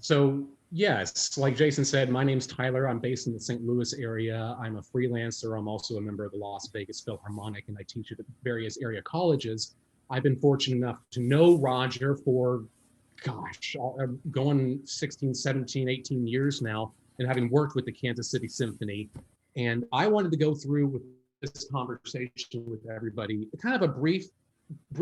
So yes, like Jason said, my name's Tyler. I'm based in the St. Louis area. I'm a freelancer. I'm also a member of the Las Vegas Philharmonic, and I teach at various area colleges. I've been fortunate enough to know Roger for, gosh, going 16, 17, 18 years now, and having worked with the Kansas City Symphony. And I wanted to go through with this conversation with everybody, kind of a brief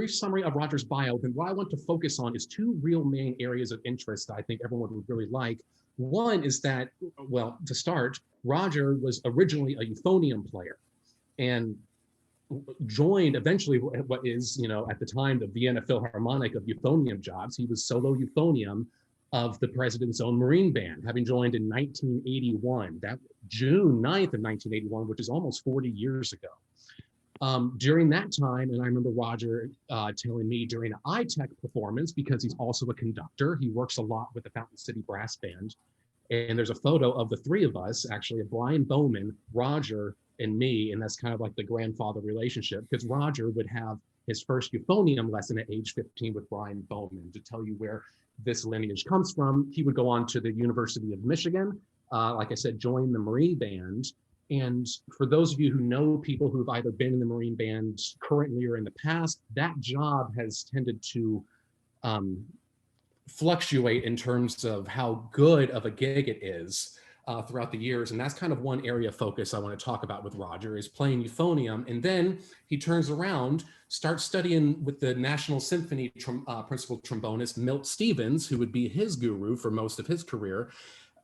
summary of Roger's bio. And what I want to focus on is two real main areas of interest that I think everyone would really like. One is that, well, to start, Roger was originally a euphonium player and joined eventually what is, at the time, the Vienna Philharmonic of euphonium jobs. He was solo euphonium of the President's Own Marine Band, having joined in 1981, that June 9th of 1981, which is almost 40 years ago. During that time, and I remember Roger telling me during an ITech performance, because he's also a conductor, he works a lot with the Fountain City Brass Band. And there's a photo of the three of us, actually, of Brian Bowman, Roger, and me, and that's kind of like the grandfather relationship, because Roger would have his first euphonium lesson at age 15 with Brian Bowman. To tell you where this lineage comes from, he would go on to the University of Michigan, like I said, join the Marine Band. And for those of you who know people who've either been in the Marine Band currently or in the past, that job has tended to fluctuate in terms of how good of a gig it is throughout the years. And that's kind of one area of focus I want to talk about with Roger, is playing euphonium. And then he turns around, starts studying with the National Symphony principal trombonist, Milt Stevens, who would be his guru for most of his career,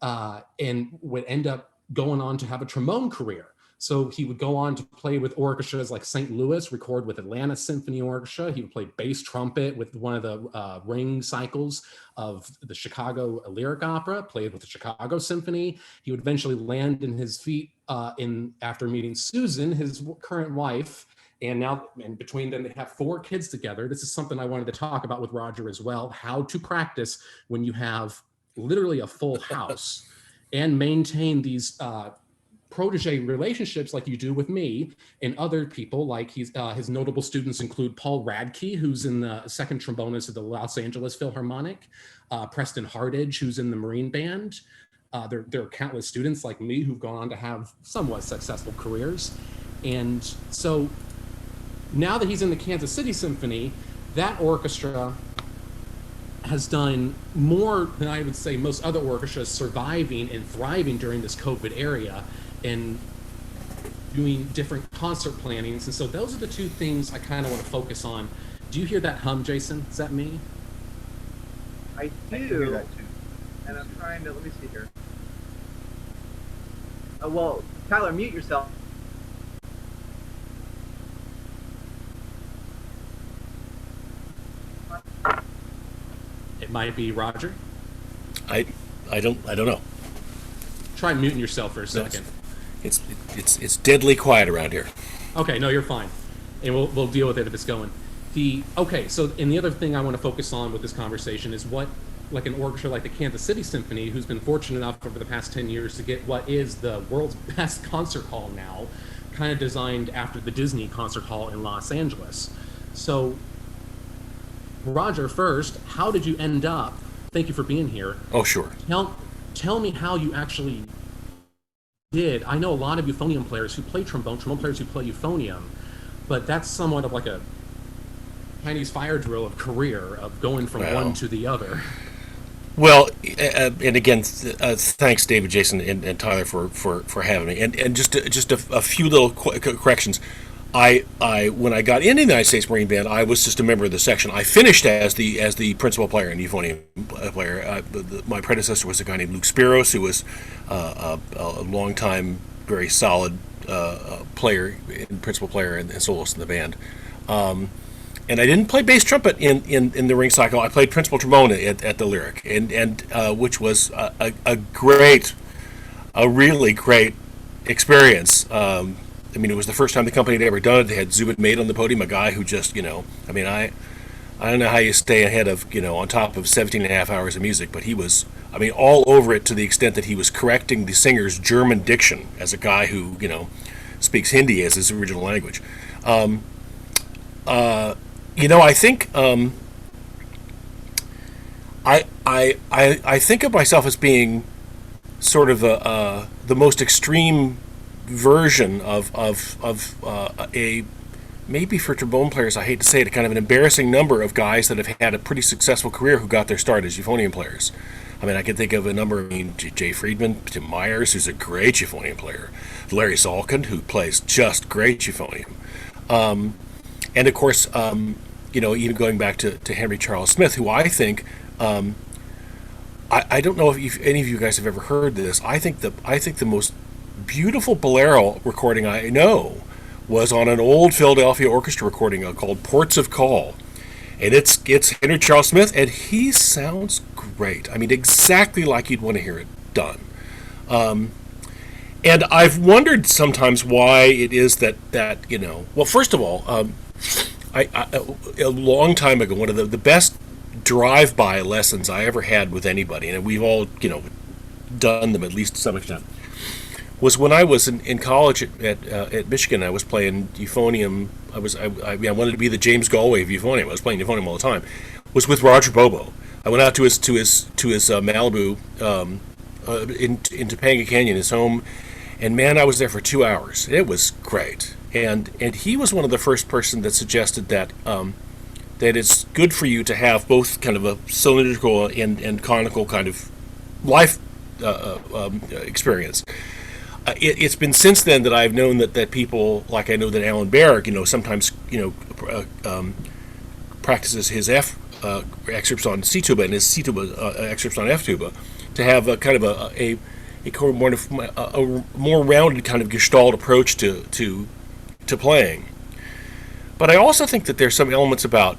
and would end up going on to have a trombone career. So he would go on to play with orchestras like St. Louis, record with Atlanta Symphony Orchestra. He would play bass trumpet with one of the ring cycles of the Chicago Lyric Opera, played with the Chicago Symphony. He would eventually land in his feet after meeting Susan, his current wife. And now, and between them, they have 4 kids together. This is something I wanted to talk about with Roger as well, how to practice when you have literally a full house and maintain these protege relationships like you do with me and other people. Like his notable students include Paul Radke, who's in the second trombonist of the Los Angeles Philharmonic, Preston Hardage, who's in the Marine Band. There are countless students like me who've gone on to have somewhat successful careers. And so now that he's in the Kansas City Symphony, that orchestra has done more than I would say most other orchestras, surviving and thriving during this COVID era and doing different concert plannings. And so those are the two things I kind of want to focus on. Do you hear that hum, Jason? Is that me? I hear that too. And I'm trying to, let me see here. Well, Tyler, mute yourself. It might be Roger. I don't know. Try muting yourself for a second. It's deadly quiet around here. Okay, no, you're fine, and we'll deal with it if it's going. So the other thing I want to focus on with this conversation is what, like an orchestra like the Kansas City Symphony, who's been fortunate enough over the past 10 years to get what is the world's best concert hall now, kind of designed after the Disney concert hall in Los Angeles. So, Roger, first, how did you end up? Thank you for being here. Oh, sure. Tell me how you actually did. I know a lot of euphonium players who play trombone players who play euphonium, but that's somewhat of like a Chinese fire drill of career, of going from one to the other. Well, and again, thanks, David, Jason, and Tyler for having me. And just a few little corrections. When I got into the United States Marine Band, I was just a member of the section. I finished as the principal player and euphonium player. My predecessor was a guy named Luke Spiros, who was a long-time, very solid player, principal player and soloist in the band. And I didn't play bass trumpet in the ring cycle. I played principal trombone at the Lyric, and which was a really great experience. I mean, it was the first time the company had ever done it. They had Zubin Mate on the podium, a guy who just, I don't know how you stay ahead of, on top of 17 and a half hours of music, but he was, all over it, to the extent that he was correcting the singer's German diction as a guy who, speaks Hindi as his original language. I think I think of myself as being sort of the most extreme version of a, maybe for trombone players, I hate to say it, kind of an embarrassing number of guys that have had a pretty successful career who got their start as euphonium players. I mean, I can think of a number. I mean, Jay Friedman, Tim Myers, who's a great euphonium player, Larry Zalkin, who plays just great euphonium, and of course, even going back to Henry Charles Smith, who I think, I don't know if any of you guys have ever heard this. I think the most beautiful bolero recording I know was on an old Philadelphia orchestra recording called Ports of Call. And it's Henry Charles Smith, and he sounds great. I mean, exactly like you'd want to hear it done. And I've wondered sometimes why it is that well, first of all, I a long time ago, one of the best drive-by lessons I ever had with anybody, and we've all done them at least to some extent, was when I was in college at Michigan. I was playing euphonium. I wanted to be the James Galway of euphonium. I was playing euphonium all the time. Was with Roger Bobo. I went out to his Malibu in Topanga Canyon, his home, and man, I was there for 2 hours. It was great. And he was one of the first person that suggested that that it's good for you to have both kind of a cylindrical and conical kind of life experience. It's been since then that I've known that people, like I know that Alan Berg, sometimes practices his F excerpts on C tuba and his C tuba excerpts on F tuba to have a kind of a more rounded kind of gestalt approach to playing. But I also think that there's some elements about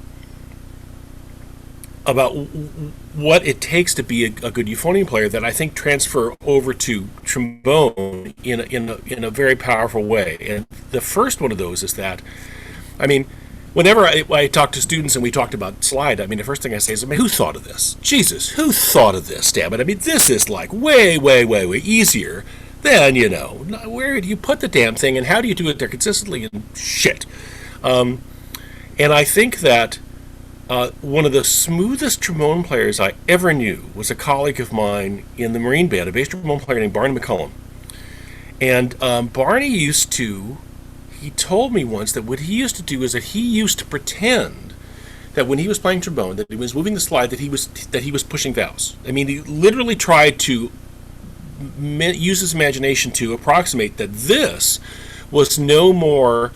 what it takes to be a good euphonium player that I think transfer over to trombone in a very powerful way. And the first one of those is that, I mean, whenever I talk to students and we talked about slide, I mean, the first thing I say is, I mean, who thought of this? Jesus, who thought of this? Damn it! I mean, this is like way, way, way, way easier than where do you put the damn thing and how do you do it there consistently and shit. And I think that one of the smoothest trombone players I ever knew was a colleague of mine in the Marine Band, a bass trombone player named Barney McCullum. And Barney he told me once that what he used to do is that he used to pretend that when he was playing trombone, that he was moving the slide, that he was pushing valves. I mean, he literally tried to use his imagination to approximate that this was no more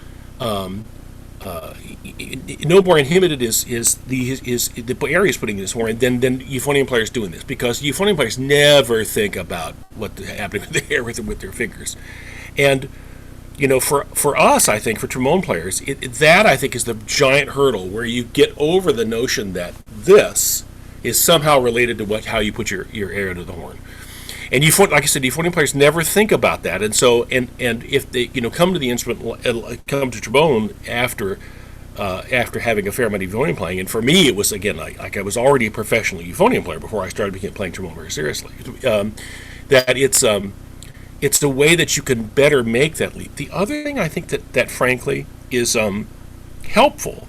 inhibited is the area he's putting in his horn than euphonium players doing this, because euphonium players never think about what's happening with the hair with their fingers. And for us, I think, for trombone players, that I think is the giant hurdle where you get over the notion that this is somehow related to how you put your air into the horn. And like I said, euphonium players never think about that, and so and if they come to the instrument, come to trombone after having a fair amount of euphonium playing, and for me it was again like I was already a professional euphonium player before I started playing trombone very seriously. That it's the way that you can better make that leap. The other thing I think that frankly is helpful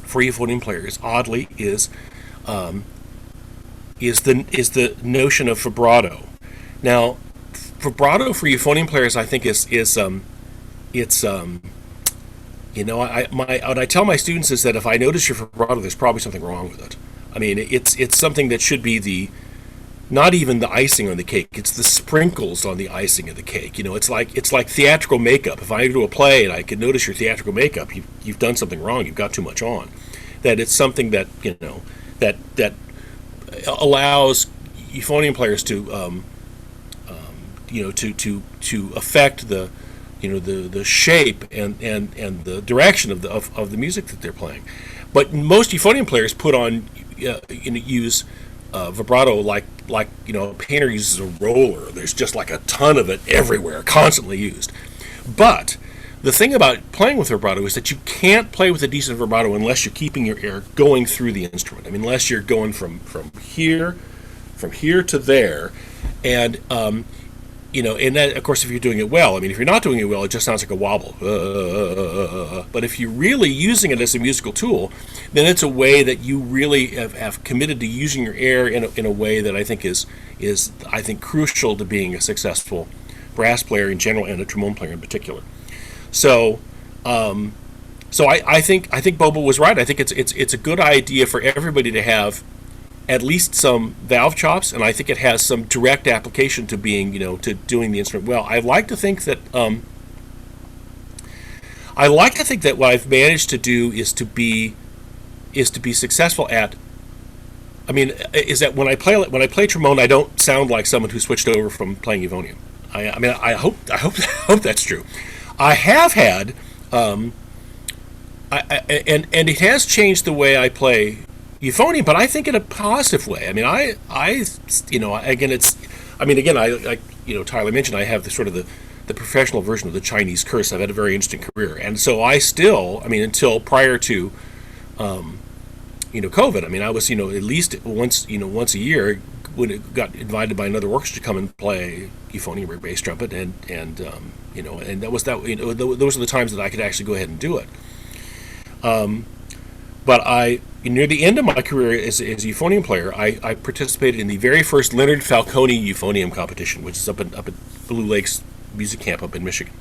for euphonium players, oddly, is the notion of vibrato. Now, vibrato for euphonium players, I think what I tell my students is that if I notice your vibrato, there's probably something wrong with it. I mean, it's something that should be not even the icing on the cake. It's the sprinkles on the icing of the cake. It's like theatrical makeup. If I go to a play and I can notice your theatrical makeup, you've done something wrong. You've got too much on. That it's something that that allows euphonium players to affect the the shape and the direction of the music that they're playing. But most euphonium players put on use vibrato like a painter uses a roller. There's just like a ton of it everywhere, constantly used. But the thing about playing with vibrato is that you can't play with a decent vibrato unless you're keeping your air going through the instrument. I mean, unless you're going from here to there, and and that, of course, if you're doing it well. I mean, if you're not doing it well, it just sounds like a wobble. But if you're really using it as a musical tool, then it's a way that you really have committed to using your air in a way that I think is I think crucial to being a successful brass player in general and a trombone player in particular. So, I think Bobo was right. I think it's a good idea for everybody to have at least some valve chops, and I think it has some direct application to being, to doing the instrument well. I like to think that what I've managed to do is to be successful at. I mean, is that when I play trombone, I don't sound like someone who switched over from playing euphonium. I hope that's true. I have had, and it has changed the way I play euphonium, but I think in a positive way. I mean, Tyler mentioned I have the sort of the professional version of the Chinese curse. I've had a very interesting career, and so I still, until prior to, COVID. I mean, I was, at least once a year when it got invited by another orchestra to come and play euphonium or bass trumpet, and those are the times that I could actually go ahead and do it. But near the end of my career as a euphonium player, I participated in the very first Leonard Falcone euphonium competition, which is up at Blue Lakes Music Camp up in Michigan.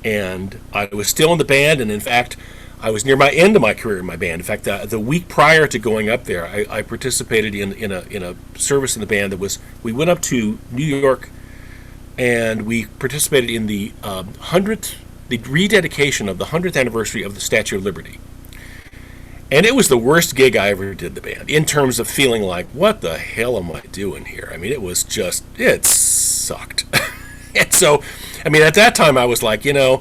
And I was still in the band, and in fact, I was near my end of my career in my band. In fact, the week prior to going up there, I participated in a service in the band that was. We went up to New York, and we participated in the the rededication of the 100th anniversary of the Statue of Liberty. And it was the worst gig I ever did the band, in terms of feeling like, what the hell am I doing here? I mean, it sucked. And so, at that time I was like, I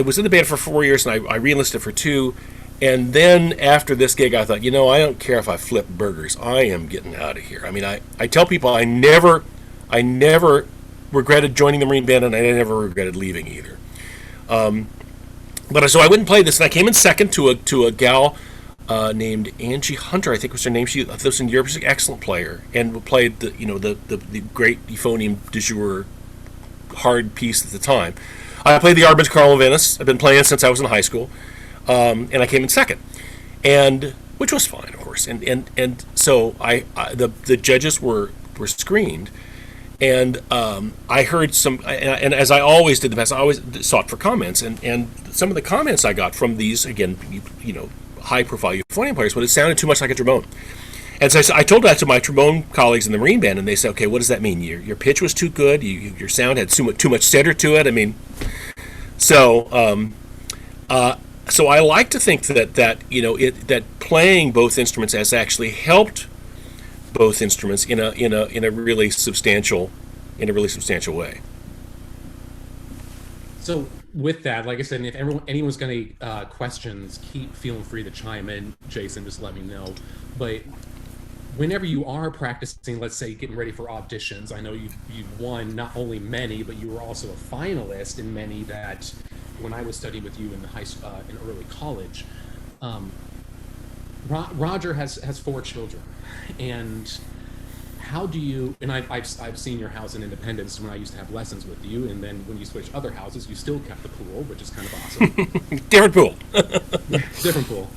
was in the band for 4 years, and I re-enlisted for 2. And then after this gig, I thought, I don't care if I flip burgers. I am getting out of here. I mean, I tell people I never regretted joining the Marine Band, and I never regretted leaving either. But so I wouldn't play this, and I came in second to a gal named Angie Hunter, I think was her name. She lives in Europe. She's an excellent player, and played the great euphonium de jour hard piece at the time. I played the Arbon's Carnival of Venice. I've been playing since I was in high school, and I came in second, and which was fine, of course. And so the judges were screened. And I heard some, and as I always did in the past, I always sought for comments, and some of the comments I got from these, again, high-profile euphonium players, but it sounded too much like a trombone. And so I told that to my trombone colleagues in the Marine Band, and they said, okay, what does that mean? Your pitch was too good, your sound had too much center to it. I mean, so I like to think that playing both instruments has actually helped both instruments in a really substantial way. So with that, like I said, if anyone's got any questions, keep feeling free to chime in. Jason, just let me know. But whenever you are practicing, let's say getting ready for auditions, I know you've won not only many, but you were also a finalist in many that when I was studying with you in in early college. Roger has 4 children, and how do you? And I've seen your house in Independence when I used to have lessons with you, and then when you switched other houses, you still kept the pool, which is kind of awesome. Different pool. Different pool.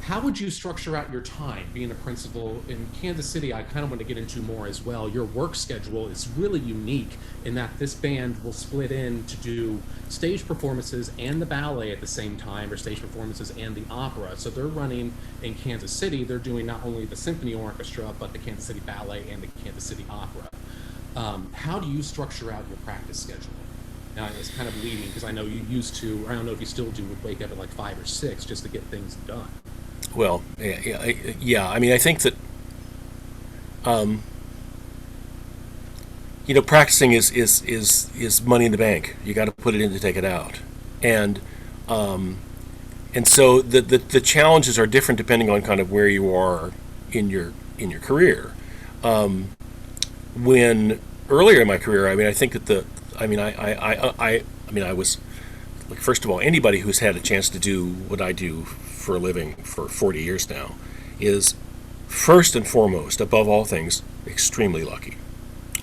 How would you structure out your time being a principal in Kansas City? I kind of want to get into more as well. Your work schedule is really unique in that this band will split in to do stage performances and the ballet at the same time, or stage performances and the opera. So they're running in Kansas City. They're doing not only the symphony orchestra, but the Kansas City Ballet and the Kansas City Opera. How do you structure out your practice schedule? Now, it's kind of leading, because I know you used to, or I don't know if you still do, would wake up at like 5 or 6 just to get things done. Well, yeah. I mean, I think that, practicing is money in the bank. You got to put it in to take it out, and so the challenges are different depending on kind of where you are in your career. When earlier in my career, I mean, I think that I was, like, first of all, anybody who's had a chance to do what I do for a living for 40 years now is, first and foremost, above all things, extremely lucky.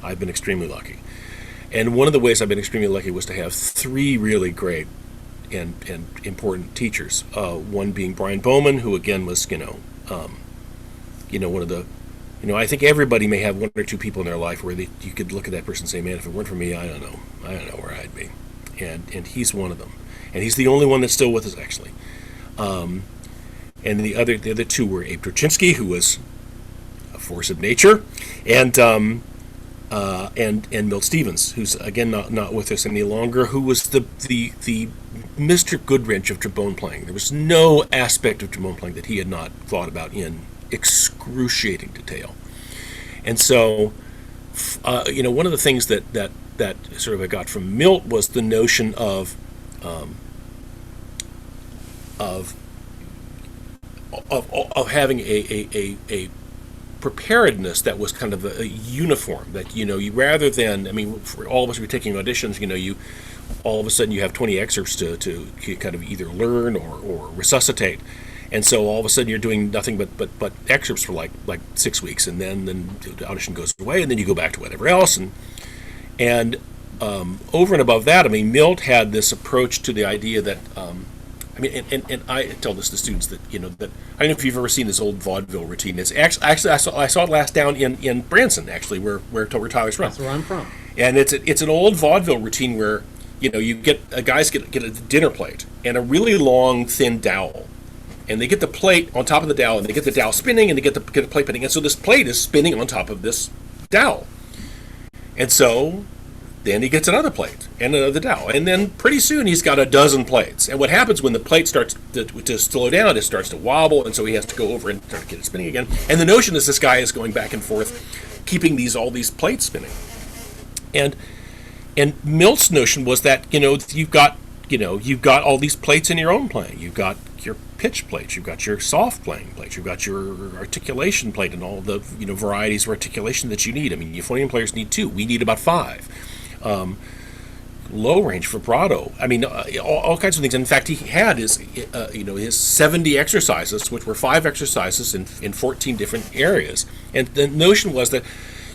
I've been extremely lucky. And one of the ways I've been extremely lucky was to have 3 really great and important teachers. One being Brian Bowman, who again was, one of the, I think everybody may have 1 or 2 people in their life where you could look at that person and say, man, if it weren't for me, I don't know where I'd be. And he's one of them. And he's the only one that's still with us, actually. And the other 2 were Abe Trochinsky, who was a force of nature, and Milt Stevens, who's again not with us any longer, who was the Mr. Goodwrench of trombone playing. There was no aspect of trombone playing that he had not thought about in excruciating detail. And so, one of the things that sort of I got from Milt was the notion of having a preparedness that was kind of a uniform, that you rather than, for all of us who are taking auditions, you all of a sudden you have 20 excerpts to kind of either learn or resuscitate, and so all of a sudden you're doing nothing but excerpts for like 6 weeks, and then the audition goes away, and then you go back to whatever else, and over and above that, Milt had this approach to the idea that and I tell this to students that that I don't know if you've ever seen this old vaudeville routine. It's actually I saw it last down in Branson, actually, where Tyler's from. That's where I'm from. And it's an old vaudeville routine where you get guys get a dinner plate and a really long thin dowel, and they get the plate on top of the dowel, and they get the dowel spinning, and they get the plate spinning, and so this plate is spinning on top of this dowel, and so then he gets another plate and another dowel, and then pretty soon he's got a dozen plates. And what happens when the plate starts to slow down, it starts to wobble, and so he has to go over and start to get it spinning again. And the notion is this guy is going back and forth, keeping all these plates spinning. And Milt's notion was that you've got all these plates in your own playing. You've got your pitch plates, you've got your soft playing plates, you've got your articulation plate, and all the varieties of articulation that you need. Euphonium players need 2. We need about 5. Low range, vibrato. All kinds of things. In fact, he had his 70 exercises, which were 5 exercises in 14 different areas. And the notion was that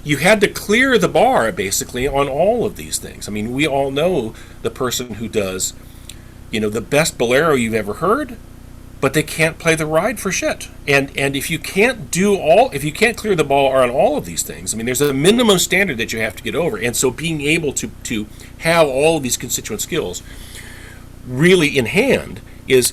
you had to clear the bar, basically, on all of these things. We all know the person who does, the best bolero you've ever heard, but they can't play the ride for shit. And if you can't clear the bar on all of these things, there's a minimum standard that you have to get over. And so being able to have all of these constituent skills really in hand is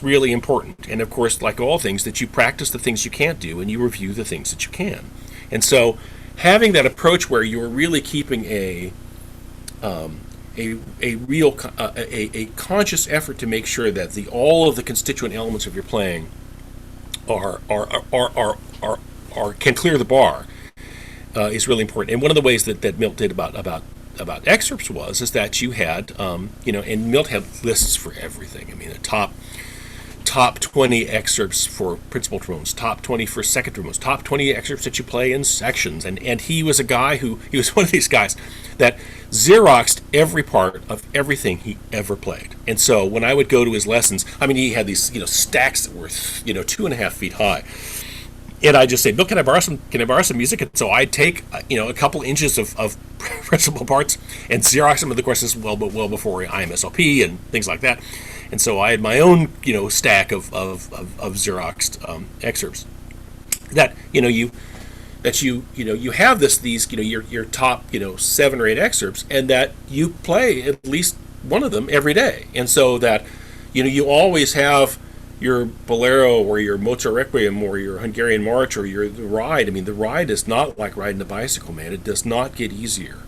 really important. And of course, like all things, that you practice the things you can't do and you review the things that you can. And so having that approach where you're really keeping a conscious effort to make sure that all of the constituent elements of your playing can clear the bar is really important. And one of the ways that Milt did about excerpts is that you had and Milt had lists for everything. The top 20 excerpts for principal trombones, top 20 for second trombones, top 20 excerpts that you play in sections. And he was a guy he was one of these guys that Xeroxed every part of everything he ever played. And so when I would go to his lessons, he had these stacks that were 2.5 feet high. And I just say, Bill, can I borrow some music? And so I'd take a couple inches of principal parts and Xerox them, of the courses well before IMSLP and things like that. And so I had my own stack of Xeroxed excerpts that you have these your top 7 or 8 excerpts, and that you play at least one of them every day. And so that you always have your bolero or your Mozart Requiem or your Hungarian March or the ride. The ride is not like riding a bicycle, man. It does not get easier.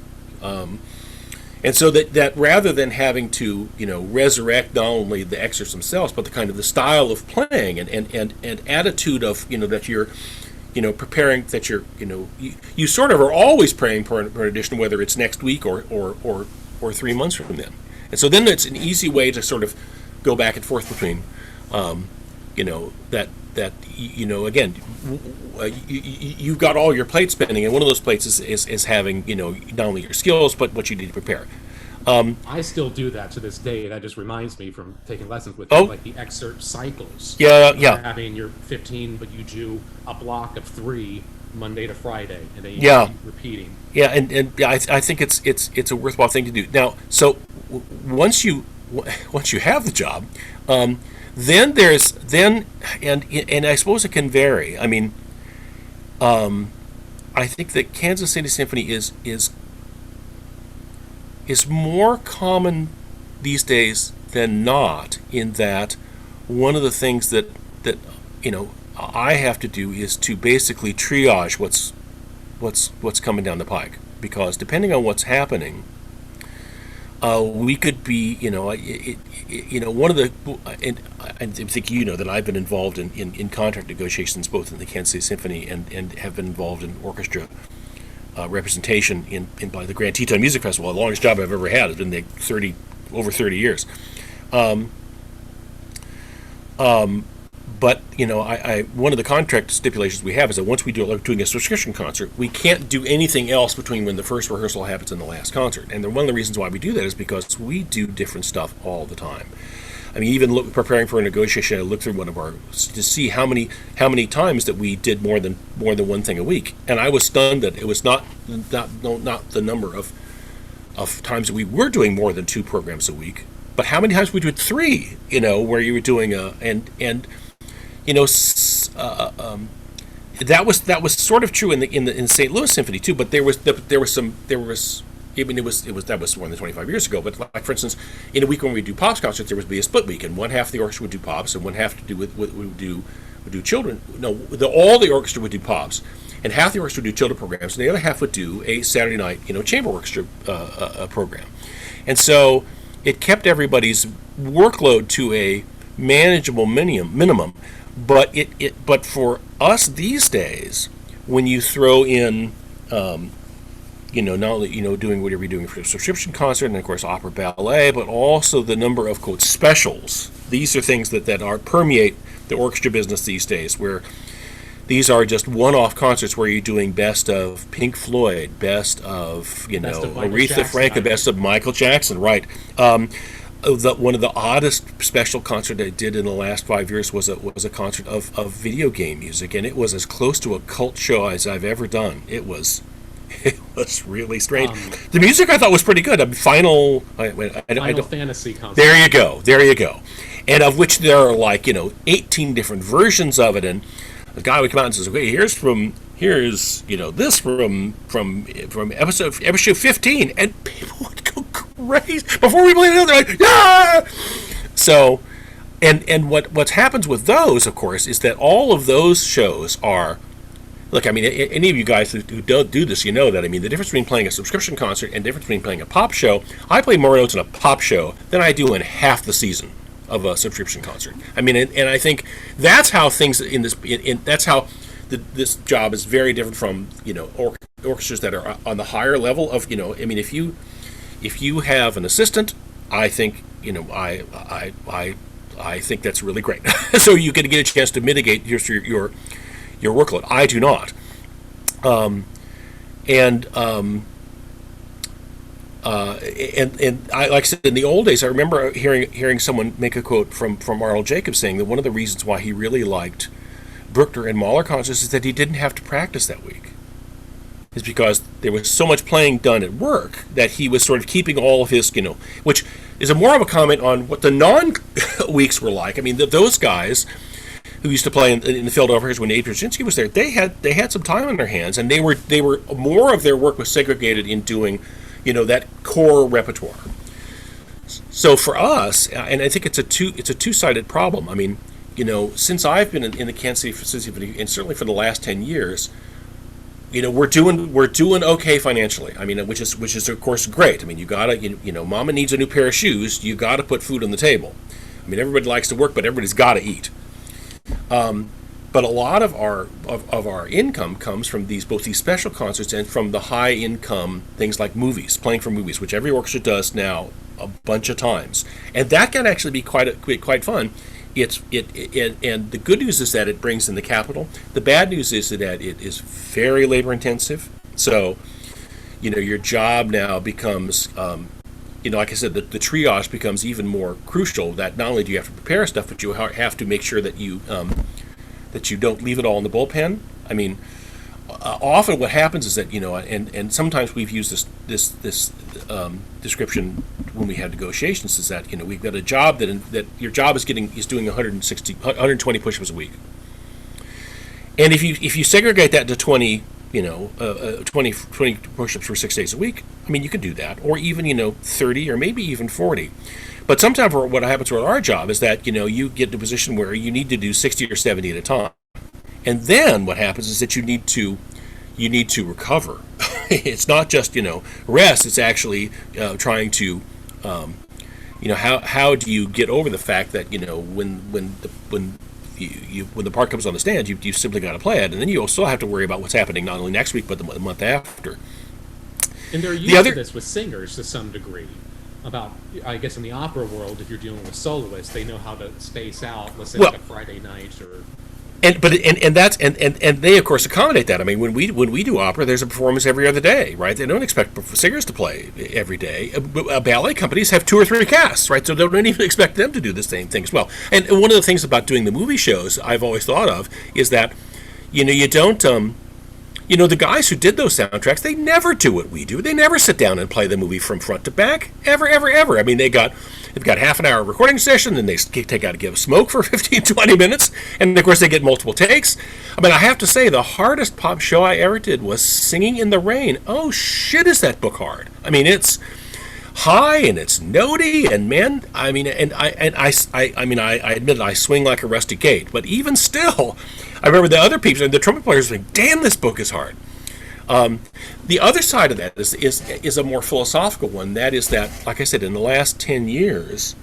And so that rather than having to resurrect not only the excerpts themselves, but the kind of the style of playing and attitude of that you're preparing, that you sort of are always praying for an edition, whether it's next week or 3 months from then. And so then it's an easy way to sort of go back and forth between again, you've got all your plates spinning, and one of those plates is having not only your skills but what you need to prepare. I still do that to this day. That just reminds me from taking lessons with like the excerpt cycles. Yeah. Having your 15, but you do a block of 3 Monday to Friday, and then you Yeah. keep repeating. Yeah, and yeah, I think it's a worthwhile thing to do. Now, so once you have the job, then there's and I suppose it can vary. I mean, I think that Kansas City Symphony is more common these days than not, in that one of the things that I have to do is to basically triage what's coming down the pike, because depending on what's happening, we could be one of the, and I think that I've been involved in contract negotiations both in the Kansas City Symphony and have been involved in orchestra representation in by the Grand Teton Music Festival. The longest job I've ever had has been over 30 years. But I one of the contract stipulations we have is that once we doing a subscription concert, we can't do anything else between when the first rehearsal happens and the last concert. And one of the reasons why we do that is because we do different stuff all the time. I mean, even preparing for a negotiation, I looked through one of our to see how many times that we did more than one thing a week, and I was stunned that it was not the number of times that we were doing more than 2 programs a week, but how many times we did 3. Where you were doing that was sort of true in St. Louis Symphony too. But there was I mean, that was more than 25 years ago. But like, for instance, in a week when we do pops concerts, there would be a split week, and one half of the orchestra would do pops, and one half would do children. No, all the orchestra would do pops, and half the orchestra would do children programs, and the other half would do a Saturday night, chamber orchestra program. And so it kept everybody's workload to a manageable minimum. But but for us these days, when you throw in not only doing whatever you're doing for a subscription concert, and of course opera, ballet, but also the number of quote specials. These are things that permeate the orchestra business these days, where these are just one-off concerts where you're doing best of Pink Floyd, best of Aretha Franklin, best of Michael Jackson, right? One of the oddest special concerts I did in the last 5 years was a concert of video game music, and it was as close to a cult show as I've ever done. It was really strange. The music I thought was pretty good. Final Fantasy concert. There you go. And of which there are 18 different versions of it. And the guy would come out and says, "Okay, here's this from episode 15," and people would go crazy before we played it. They're like, "Yeah!" So, and what happens with those, of course, is that all of those shows are. Look, I mean, any of you guys who don't do this, that. I mean, the difference between playing a subscription concert and the difference between playing a pop show, I play more notes in a pop show than I do in half the season of a subscription concert. I mean, and I think that's how things that's how this job is very different from, orchestras that are on the higher level of, I mean, if you have an assistant, I think, I think that's really great. So you get a chance to mitigate your workload. I do not. And I, like I said, in the old days, I remember hearing someone make a quote from Arnold Jacobs saying that one of the reasons why he really liked Bruckner and Mahler concerts is that he didn't have to practice that week. Is because there was so much playing done at work that he was sort of keeping all of his, which is more of a comment on what the non-weeks were like. I mean, those guys who used to play in the Philadelphia when Dave Brzezinski was there, they had some time on their hands, and they were more of their work was segregated in doing, that core repertoire. So for us, and I think it's a two-sided problem. I mean, since I've been in the Kansas City Symphony, and certainly for the last 10 years, we're doing okay financially. I mean, which is of course great. I mean, you gotta, Mama needs a new pair of shoes. You gotta put food on the table. I mean, everybody likes to work, but everybody's gotta eat. But a lot of our income comes from both these special concerts and from the high income things like movies, playing for movies, which every orchestra does now a bunch of times, and that can actually be quite fun. And the good news is that it brings in the capital. The bad news is that it is very labor intensive. So, your job now becomes, like I said, the triage becomes even more crucial. That not only do you have to prepare stuff, but you have to make sure that you don't leave it all in the bullpen. I mean, often what happens is that, and sometimes we've used this description when we have negotiations, is that, we've got a job that your job is doing 120 push-ups a week. And if you segregate that to 20 push-ups for 6 days a week, I mean, you could do that, or even 30 or maybe even 40. But sometimes what happens with our job is that you get to a position where you need to do 60 or 70 at a time, and then what happens is that you need to recover. It's not just rest. It's actually trying to how do you get over the fact that when the part comes on the stand, you simply got to play it, and then you still have to worry about what's happening not only next week but the month after. And they're used to this with singers to some degree. About, I guess, in the opera world, if you're dealing with soloists, they know how to space out, let's say, like a Friday night or. And they of course accommodate that. I mean, when we do opera, there's a performance every other day, right? They don't expect singers to play every day. Ballet companies have 2 or 3 casts, right? So they don't even expect them to do the same thing as well. And one of the things about doing the movie shows I've always thought of is that you don't the guys who did those soundtracks, they never do what we do. They never sit down and play the movie from front to back, ever. I mean, they've got half an hour recording session, and they take out to give smoke for 15, 20 minutes, and of course they get multiple takes. I mean, I have to say, the hardest pop show I ever did was Singing in the Rain. Oh shit, is that book hard? I mean, it's high and it's notey, and man, I mean, I admit I swing like a rusty gate, but even still, I remember the other people, the trumpet players, like, damn, this book is hard. The other side of that is a more philosophical one. That is that, like I said, in the last 10 years,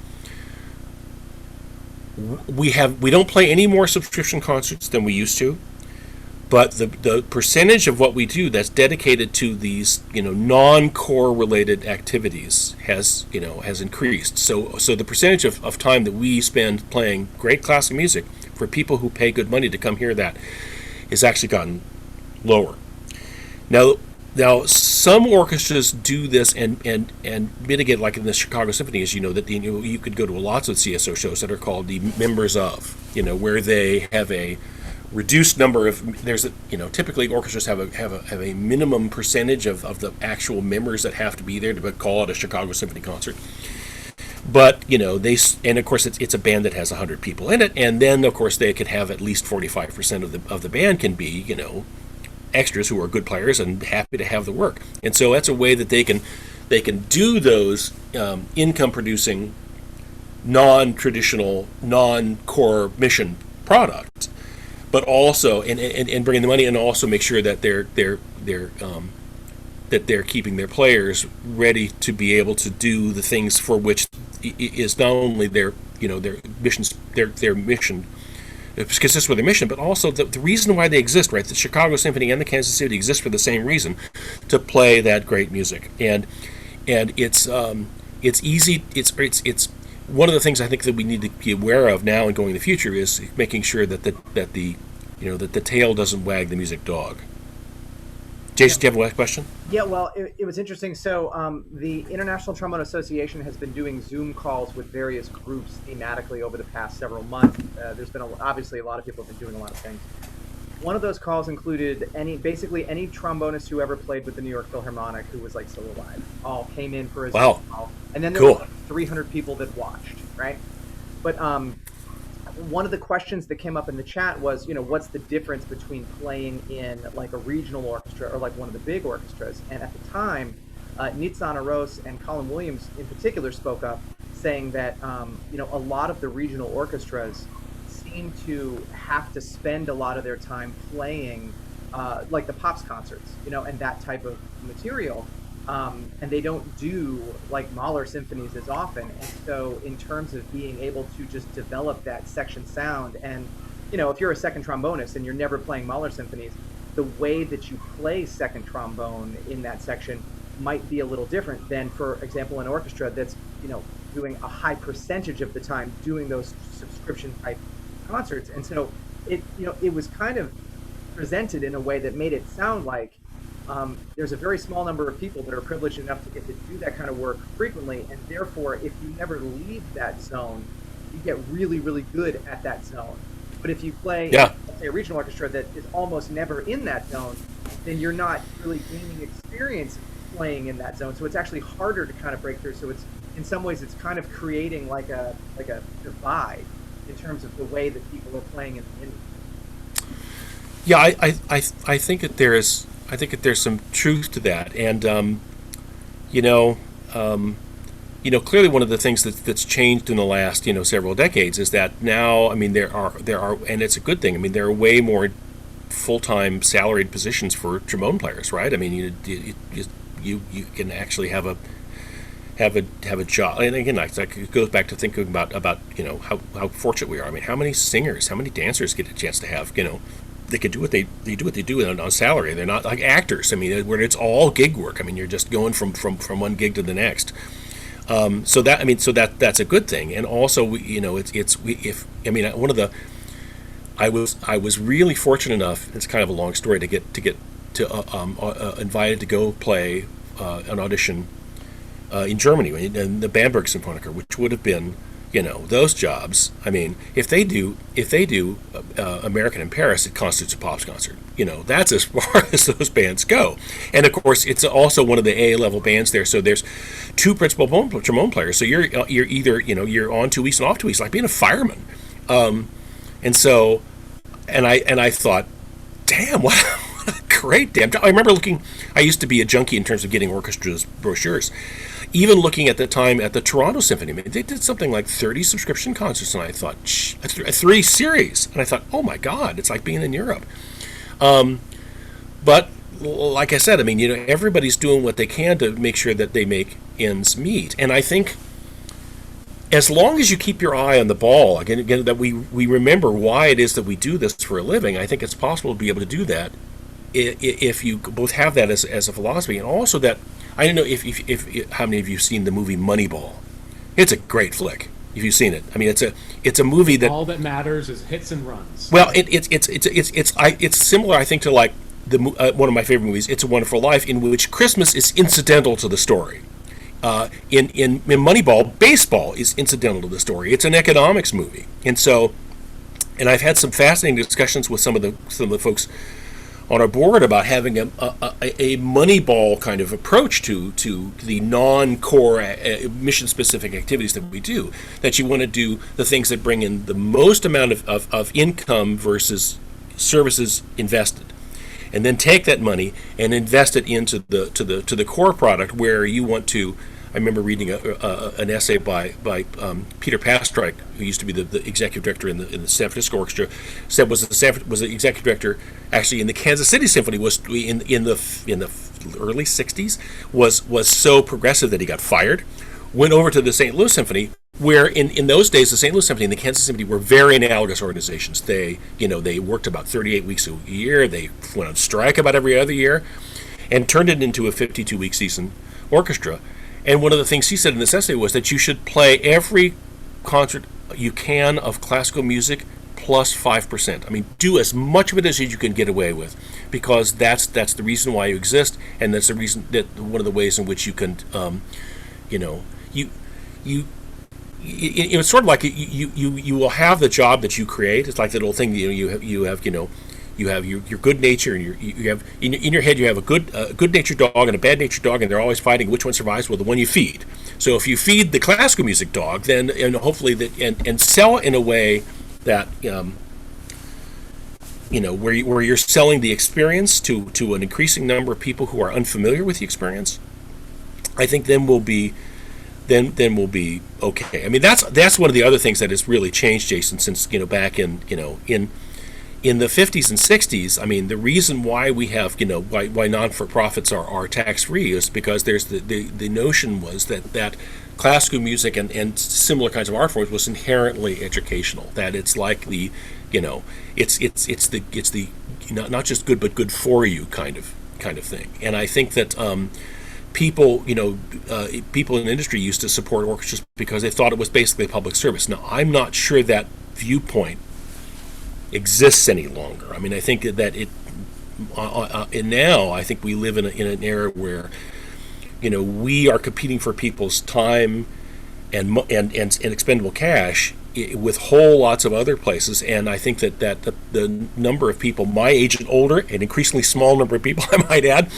we don't play any more subscription concerts than we used to. But the percentage of what we do that's dedicated to these non-core related activities has increased. So the percentage of time that we spend playing great classical music for people who pay good money to come hear that has actually gotten lower. Now some orchestras do this and mitigate, like in the Chicago Symphony, as that you could go to lots of CSO shows that are called the members of, where they have a reduced number of, typically orchestras have a minimum percentage of the actual members that have to be there to call it a Chicago Symphony concert. But and of course it's a band that has 100 people in it, and then of course they could have at least 45% of the band can be extras who are good players and happy to have the work. And so that's a way that they can do those income producing, non-traditional, non-core mission products, but also and bring in the money, and also make sure that they're keeping their players ready to be able to do the things for which is not only their missions, their mission, it's consistent with their mission, but also the reason why they exist, right? The Chicago Symphony and the Kansas City exist for the same reason, to play that great music. And it's easy. It's one of the things I think that we need to be aware of now and going in the future is making sure that the tail doesn't wag the music dog. Jason, do you have a question? Yeah, well, it was interesting. So the International Trombone Association has been doing Zoom calls with various groups thematically over the past several months. There's been obviously a lot of people have been doing a lot of things. One of those calls included basically any trombonist who ever played with the New York Philharmonic who was like still alive. All came in for a Zoom call, and then there were like 300 people that watched, right? But one of the questions that came up in the chat was, what's the difference between playing in like a regional orchestra or like one of the big orchestras? And at the time, Nitzana Rose and Colin Williams in particular spoke up, saying that a lot of the regional orchestras seem to have to spend a lot of their time playing like the Pops concerts, and that type of material. And they don't do like Mahler symphonies as often. And so in terms of being able to just develop that section sound, and if you're a second trombonist and you're never playing Mahler symphonies, the way that you play second trombone in that section might be a little different than, for example, an orchestra that's doing a high percentage of the time doing those subscription type concerts. And so it was kind of presented in a way that made it sound like there's a very small number of people that are privileged enough to get to do that kind of work frequently, and therefore, if you never leave that zone, you get really, really good at that zone. But if you play, let's say, a regional orchestra that is almost never in that zone, then you're not really gaining experience playing in that zone. So it's actually harder to kind of break through. So it's, in some ways, it's kind of creating like a divide in terms of the way that people are playing in the industry. Yeah, I think that there's some truth to that, and you know, clearly one of the things that's changed in the last several decades is that now, I mean, there are, and it's a good thing. I mean, there are way more full-time salaried positions for trombone players, right? I mean, you can actually have a job, and again, it goes back to thinking about how fortunate we are. I mean, how many singers, how many dancers get a chance to have they can do what they do on salary. They're not like actors. I mean, where it's all gig work. I mean, you're just going from one gig to the next. So that's a good thing. And also, I was really fortunate enough. It's kind of a long story to get invited to go play an audition in Germany in the Bamberg Symphoniker, which would have been those jobs. I mean, if they do American in Paris, it constitutes a pops concert. That's as far as those bands go. And of course, it's also one of the A level bands there. So there's two principal trombone players. So you're either you're on 2 weeks and off 2 weeks, like being a fireman. And I thought, damn, what a great damn job. I remember I used to be a junkie in terms of getting orchestras brochures. Even looking at the time at the Toronto Symphony, they did something like 30 subscription concerts, and I thought, 3 series, and I thought, oh my God, it's like being in Europe. But like I said, I mean, everybody's doing what they can to make sure that they make ends meet, and I think as long as you keep your eye on the ball, again that we remember why it is that we do this for a living, I think it's possible to be able to do that if you both have that as a philosophy, and also that. I don't know if how many of you have seen the movie Moneyball. It's a great flick. If you've seen it, I mean, it's a movie that all that matters is hits and runs. Well, it's similar, I think, to like one of my favorite movies, It's a Wonderful Life, in which Christmas is incidental to the story. In Moneyball, baseball is incidental to the story. It's an economics movie, and I've had some fascinating discussions with some of the folks on our board about having a Moneyball kind of approach to the non-core mission-specific activities that we do, that you want to do the things that bring in the most amount of income versus services invested, and then take that money and invest it into the core product where you want to. I remember reading an essay by Peter Pastryk, who used to be the executive director in the San Francisco Orchestra, said was the executive director actually in the Kansas City Symphony, was in the early '60s, was so progressive that he got fired, went over to the St. Louis Symphony, where in those days the St. Louis Symphony and the Kansas Symphony were very analogous organizations. They worked about 38 weeks a year. They went on strike about every other year, and turned it into a 52-week season orchestra. And one of the things he said in this essay was that you should play every concert you can of classical music plus 5%. I mean, do as much of it as you can get away with, because that's the reason why you exist, and that's the reason that one of the ways in which you can, it's sort of like you will have the job that you create. It's like that old thing, you have your good nature, and you have in your head you have a good natured dog and a bad natured dog, and they're always fighting which one survives. Well, the one you feed. So if you feed the classical music dog, then and hopefully and sell in a way that where you're selling the experience to an increasing number of people who are unfamiliar with the experience, I think then we'll be okay. I mean, that's one of the other things that has really changed, Jason, since back in the 50s and 60s. I mean, the reason why we have, why non-for-profits are tax-free is because there's the notion was that classical music and similar kinds of art forms was inherently educational. That it's like it's the not just good but good for you kind of thing. And I think that people in the industry used to support orchestras because they thought it was basically a public service. Now, I'm not sure that viewpoint exists any longer. I mean, I think that and now I think we live in an era where we are competing for people's time and expendable cash with whole lots of other places. And I think that the number of people my age and older, an increasingly small number of people, I might add,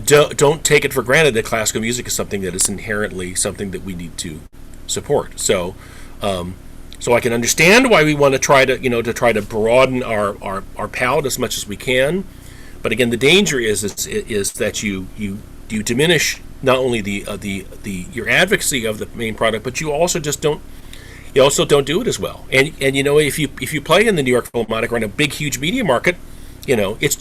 don't take it for granted that classical music is something that is inherently something that we need to support. So I can understand why we want to try to broaden our palette as much as we can. But again, the danger is that you diminish not only the your advocacy of the main product, but you also don't do it as well. And if you play in the New York Philharmonic or in a big huge media market, it's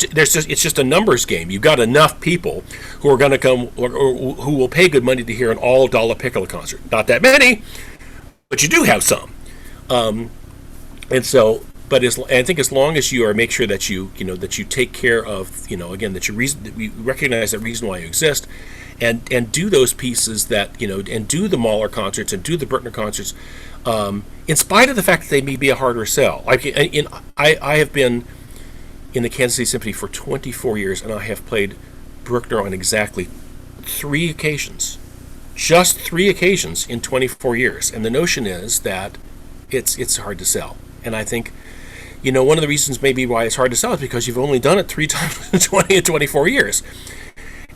just a numbers game. You've got enough people who are going to come or who will pay good money to hear an all dollar piccolo concert. Not that many, but you do have some. And so, but I think as long as you make sure that you take care of again that you recognize the reason why you exist, and do those pieces that and do the Mahler concerts and do the Bruckner concerts, in spite of the fact that they may be a harder sell. I have been in the Kansas City Symphony for 24 years, and I have played Bruckner on exactly 3 occasions. Just 3 occasions in 24 years. And the notion is that it's hard to sell. And I think, one of the reasons maybe why it's hard to sell is because you've only done it 3 times in 24 years.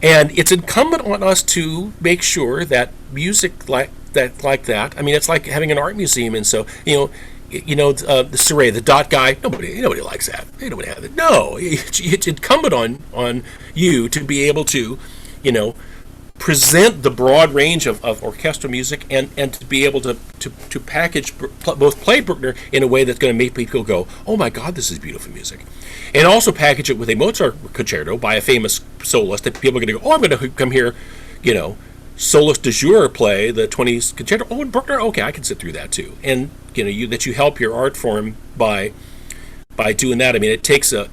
And it's incumbent on us to make sure that music like that, I mean, it's like having an art museum. And so, the Serret, the dot guy, nobody likes that. Nobody has it. No, it's incumbent on you to be able to, present the broad range of orchestral music and to be able to package both play Bruckner in a way that's going to make people go, oh my God, this is beautiful music, and also package it with a Mozart concerto by a famous soloist that people are going to go, oh, I'm going to come here, soloist de jour play the 20s concerto. Oh, and Bruckner, okay, I can sit through that too. And that you help your art form by doing that. I mean, it takes a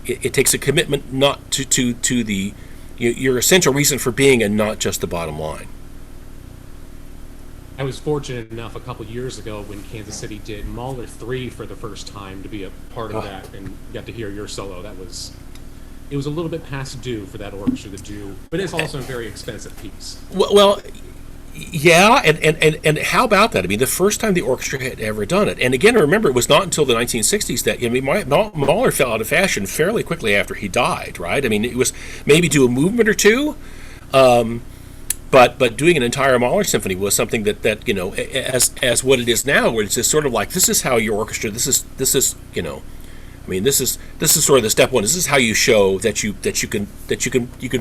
commitment not to the your essential reason for being and not just the bottom line. I was fortunate enough a couple years ago when Kansas City did Mahler 3 for the first time to be a part of that and got to hear your solo. It was a little bit past due for that orchestra to do, but it's also a very expensive piece. Well, yeah, and how about that? I mean, the first time the orchestra had ever done it, and again, remember, it was not until the 1960s that Mahler fell out of fashion fairly quickly after he died, right? I mean, it was maybe do a movement or two, but doing an entire Mahler symphony was something that as what it is now, where it's just sort of like, this is how your orchestra, this is I mean, this is sort of the step one. This is how you show that you can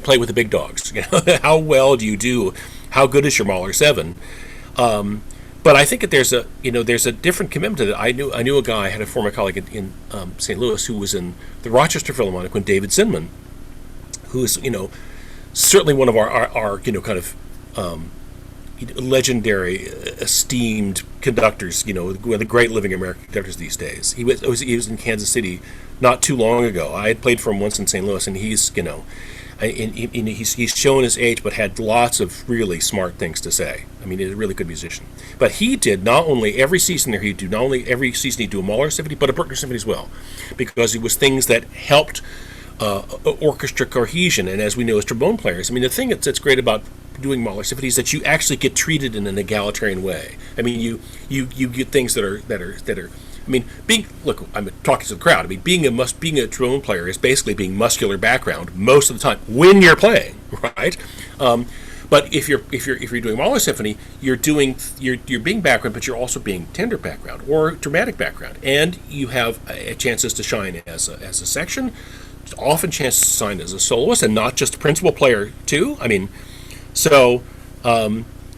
play with the big dogs. How well do you do? How good is your Mahler 7? But I think that there's a different commitment to that. I knew a guy, I had a former colleague in St. Louis who was in the Rochester Philharmonic when David Zinman, who is certainly one of our kind of legendary, esteemed conductors, one of the great living American conductors these days. He was in Kansas City not too long ago. I had played for him once in St. Louis, and he's shown his age, but had lots of really smart things to say. I mean, he's a really good musician. But he did not only every season he'd do a Mahler symphony, but a Bruckner symphony as well, because it was things that helped orchestra cohesion. And as we know as trombone players, I mean, the thing that's great about doing Mahler symphonies is that you actually get treated in an egalitarian way. I mean, you get things that are. I mean, I'm talking to the crowd. I mean, being a trombone player is basically being muscular background most of the time when you're playing, right? But if you're doing Mahler symphony, you're being background, but you're also being tender background or dramatic background, and you have chances to shine as a section, often chances to shine as a soloist, and not just a principal player too. I mean, so.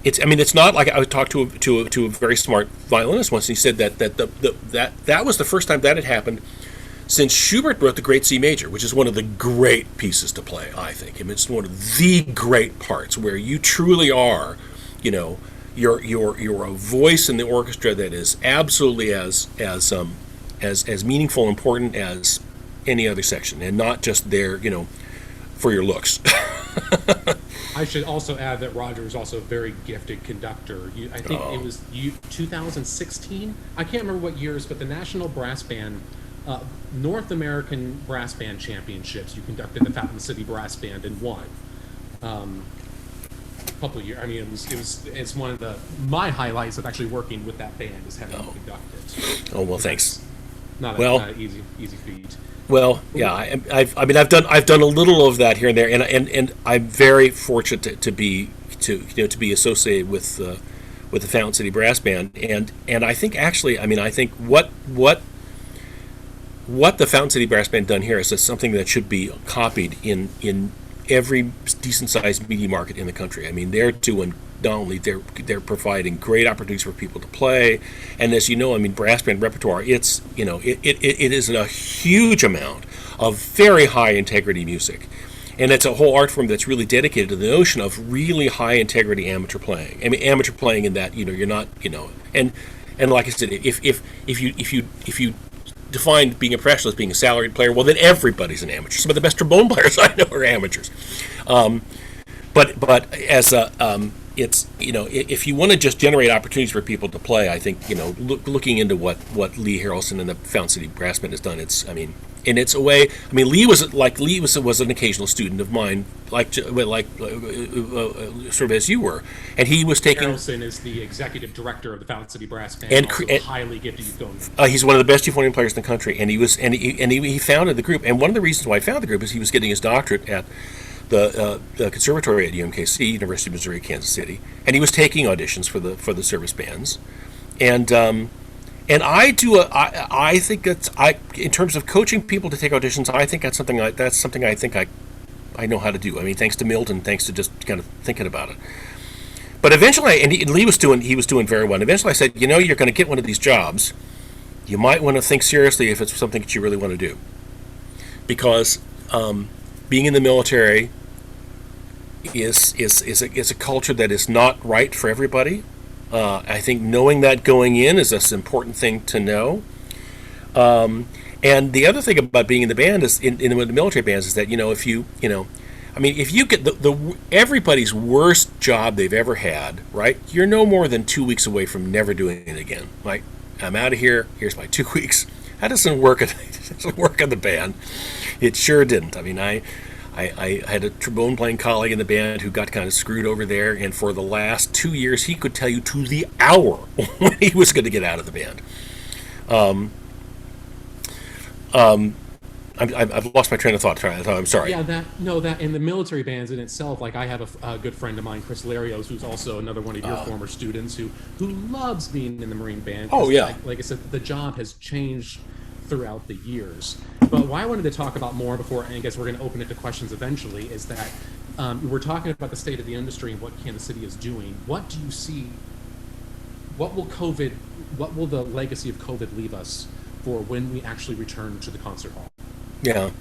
It's not like I talked to a very smart violinist once, and he said that was the first time that had happened since Schubert wrote the Great C Major, which is one of the great pieces to play, I think. I mean, it's one of the great parts where you truly are, you're a voice in the orchestra that is absolutely as meaningful and important as any other section, and not just there, for your looks. I should also add that Roger is also a very gifted conductor. I think it was 2016. I can't remember what years, but the National Brass Band, North American Brass Band Championships, you conducted the Fountain City Brass Band and won. couple of years. I mean, it's one of my highlights of actually working with that band is having conducted. Oh well, thanks. Not an easy feat. Well, yeah, I've done a little of that here and there, and I'm very fortunate to be associated with the Fountain City Brass Band, and I think actually, I think what the Fountain City Brass Band done here is something that should be copied in every decent sized media market in the country. I mean, they're doing not only they're providing great opportunities for people to play, and as you know, brass band repertoire, it is a huge amount of very high integrity music, and it's a whole art form that's really dedicated to the notion of really high integrity amateur playing. Amateur playing in that you're not and like I said, if you define being a professional as being a salaried player, well then everybody's an amateur. Some of the best trombone players I know are amateurs, but as a it's if you want to just generate opportunities for people to play, I think looking into what Lee Harrelson and the Fountain City Brass Band has done, in its a way. Lee was an occasional student of mine, sort of as you were, and he was taking. Harrelson is the executive director of the Fountain City Brass Band, and also highly gifted euphonium. He's one of the best euphonium players in the country, and he founded the group. And one of the reasons why he founded the group is he was getting his doctorate at the conservatory at UMKC, University of Missouri, Kansas City, and he was taking auditions for the service bands, and I think in terms of coaching people to take auditions, I think that's something I think I know how to do. Thanks to Milton, thanks to just kind of thinking about it. But eventually, and Lee was doing very well. And eventually, I said, you're going to get one of these jobs. You might want to think seriously if it's something that you really want to do, because being in the military is a culture that is not right for everybody. I think knowing that going in is an important thing to know. And the other thing about being in the band is in the military bands is that if you get the everybody's worst job they've ever had, right? You're no more than 2 weeks away from never doing it again. Like, I'm out of here. Here's my 2 weeks. That doesn't work. It doesn't work on the band. It sure didn't. I had a trombone playing colleague in the band who got kind of screwed over there, and for the last 2 years, he could tell you to the hour when he was going to get out of the band. I've lost my train of thought. I'm sorry. Yeah, that in the military bands in itself, like I have a good friend of mine, Chris Larios, who's also another one of your former students who loves being in the Marine band. Oh yeah. Like I said, the job has changed throughout the years. But why I wanted to talk about more before, and I guess we're going to open it to questions eventually, is that we're talking about the state of the industry and what Kansas City is doing. What do you see? What will the legacy of COVID leave us for when we actually return to the concert hall? Yeah.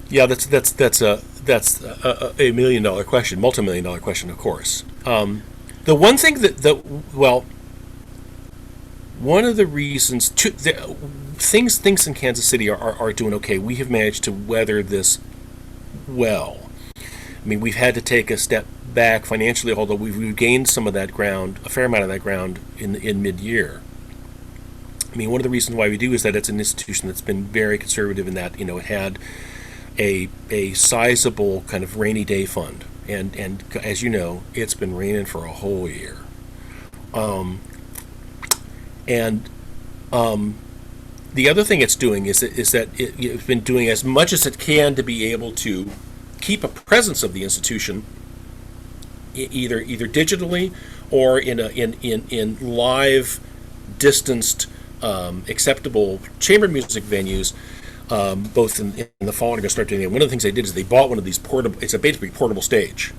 Yeah, that's a $1 million question, multi-million-dollar question, of course. The one thing one of the reasons things in Kansas City are doing okay. We have managed to weather this well. We've had to take a step back financially, although we've regained some of that ground, a fair amount of that ground in mid-year. One of the reasons why we do is that it's an institution that's been very conservative in that, it had a sizable kind of rainy day fund, and as you know, it's been raining for a whole year. The other thing it's doing is that it's been doing as much as it can to be able to keep a presence of the institution, either digitally or in live, distanced, acceptable chamber music venues. Both in the fall and are going to start doing it. One of the things they did is they bought one of these portable. It's a basically portable stage,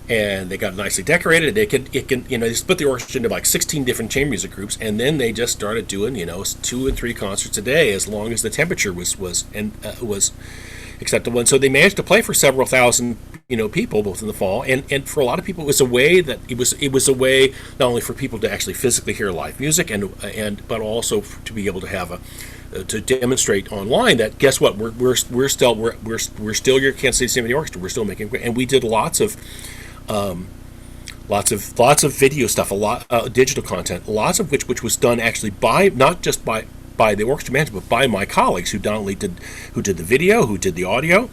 and they got it nicely decorated. They split the orchestra into like 16 different chamber music groups, and then they just started doing 2 and 3 concerts a day as long as the temperature was acceptable. And so they managed to play for several thousand people both in the fall, and for a lot of people it was a way not only for people to actually physically hear live music but also to be able to have to demonstrate online that guess what, we're still your Kansas City Symphony Orchestra. We're still making, and we did lots of video stuff, a lot digital content, lots of which was done actually not just by the orchestra manager, but by my colleagues who did the video, who did the audio.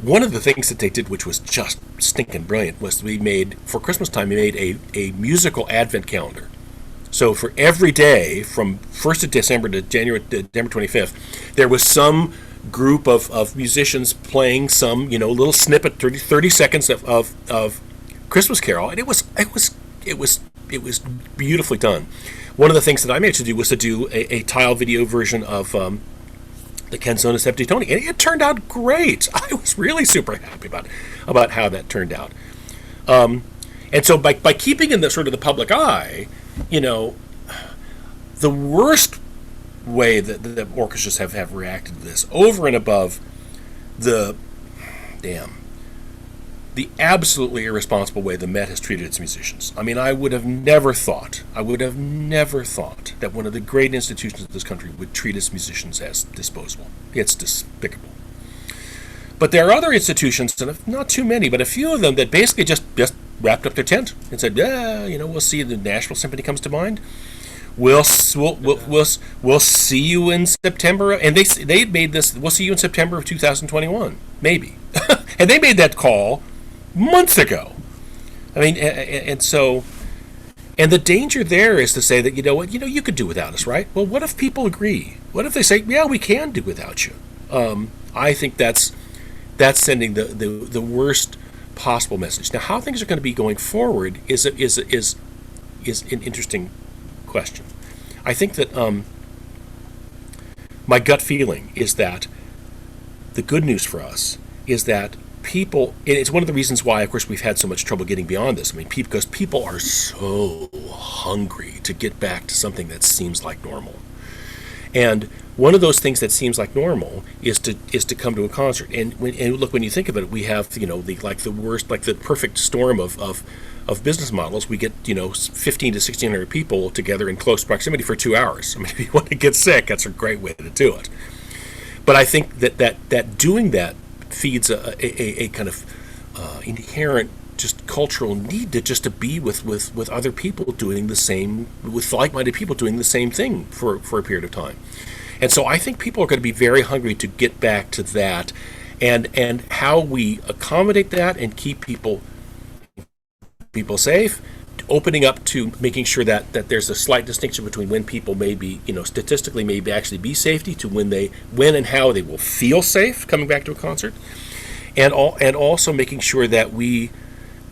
one of the things that they did, which was just stinking brilliant, was for Christmas time, we made a musical advent calendar. So for every day from 1st of December to December 25th, there was some group of musicians playing some, little snippet, 30 seconds of Christmas Carol, and it was beautifully done. One of the things that I managed to do was to do a tile video version of the Kansas City Symphony, and it turned out great. I was really super happy about how that turned out. And so by keeping in the sort of the public eye, the worst way that the orchestras have reacted to this, over and above the absolutely irresponsible way the Met has treated its musicians. I mean, I would have never thought that one of the great institutions of this country would treat its musicians as disposable. It's despicable. But there are other institutions, and not too many, but a few of them that basically just wrapped up their tent and said, we'll see. The Nashville Symphony comes to mind. We'll see you in September, and they made this. We'll see you in September of 2021, maybe, and they made that call months ago. I mean, and so, and the danger there is to say that you could do without us, right? Well, what if people agree? What if they say, yeah, we can do without you? I think that's sending the worst possible message. Now, how things are going to be going forward is an interesting question. I think that my gut feeling is that the good news for us is that people, and it's one of the reasons why, of course, we've had so much trouble getting beyond this. I mean, because people are so hungry to get back to something that seems like normal. And one of those things that seems like normal is to come to a concert. And when you think of it, we have the perfect storm of business models. We get 15 to 1,600 people together in close proximity for 2 hours. I mean, if you want to get sick, that's a great way to do it. But I think that doing that feeds a kind of inherent just cultural need to be with other people doing the same, with like-minded people doing the same thing for a period of time. And so I think people are going to be very hungry to get back to that, and how we accommodate that and keep people safe, opening up to making sure that there's a slight distinction between when people may be, statistically may actually be safety, to when and how they will feel safe coming back to a concert, and also making sure that we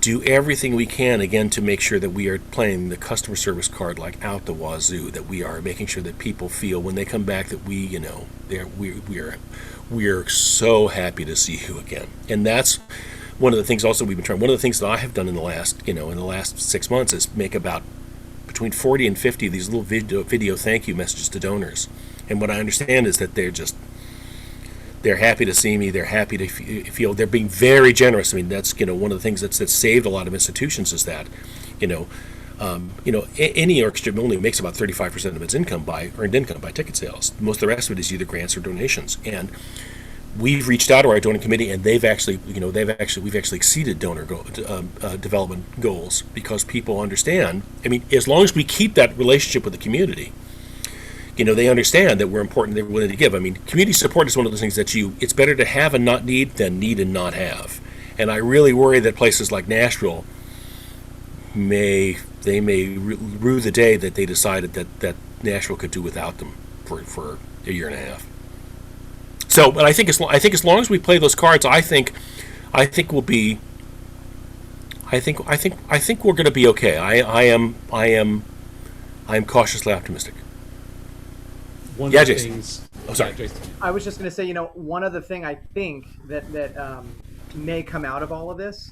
do everything we can, again, to make sure that we are playing the customer service card like out the wazoo, that we are making sure that people feel when they come back that we are so happy to see you again. And that's one of the things also we've been trying. One of the things that I have done in the last 6 months is make about between 40 and 50 of these little video thank you messages to donors. And what I understand is that they're happy to see me. They're happy to feel. They're being very generous. I mean, that's one of the things that's saved a lot of institutions is that, any orchestra only makes about 35% of its earned income by ticket sales. Most of the rest of it is either grants or donations. And we've reached out to our donor committee, and we've actually exceeded donor development goals, because people understand. I mean, as long as we keep that relationship with the community, they understand that we're important, they're willing to give. I mean, community support is one of those things that it's better to have and not need than need and not have. And I really worry that places like Nashville may rue the day that they decided that Nashville could do without them for a year and a half. So, but I think as long as we play those cards, I think we'll be. I think we're going to be okay. I am cautiously optimistic. One of the things. Oh, sorry. Jason. I was just going to say, one other thing I think that may come out of all of this.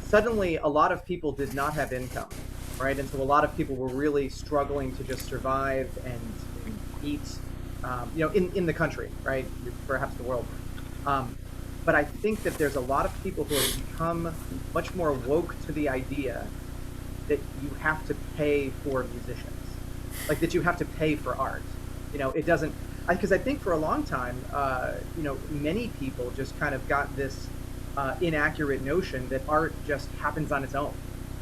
Suddenly, a lot of people did not have income, right? And so a lot of people were really struggling to just survive and eat, in the country, right? Perhaps the world. But I think that there's a lot of people who have become much more woke to the idea that you have to pay for musicians. Like that you have to pay for art. It doesn't, because I think for a long time, many people just kind of got this inaccurate notion that art just happens on its own,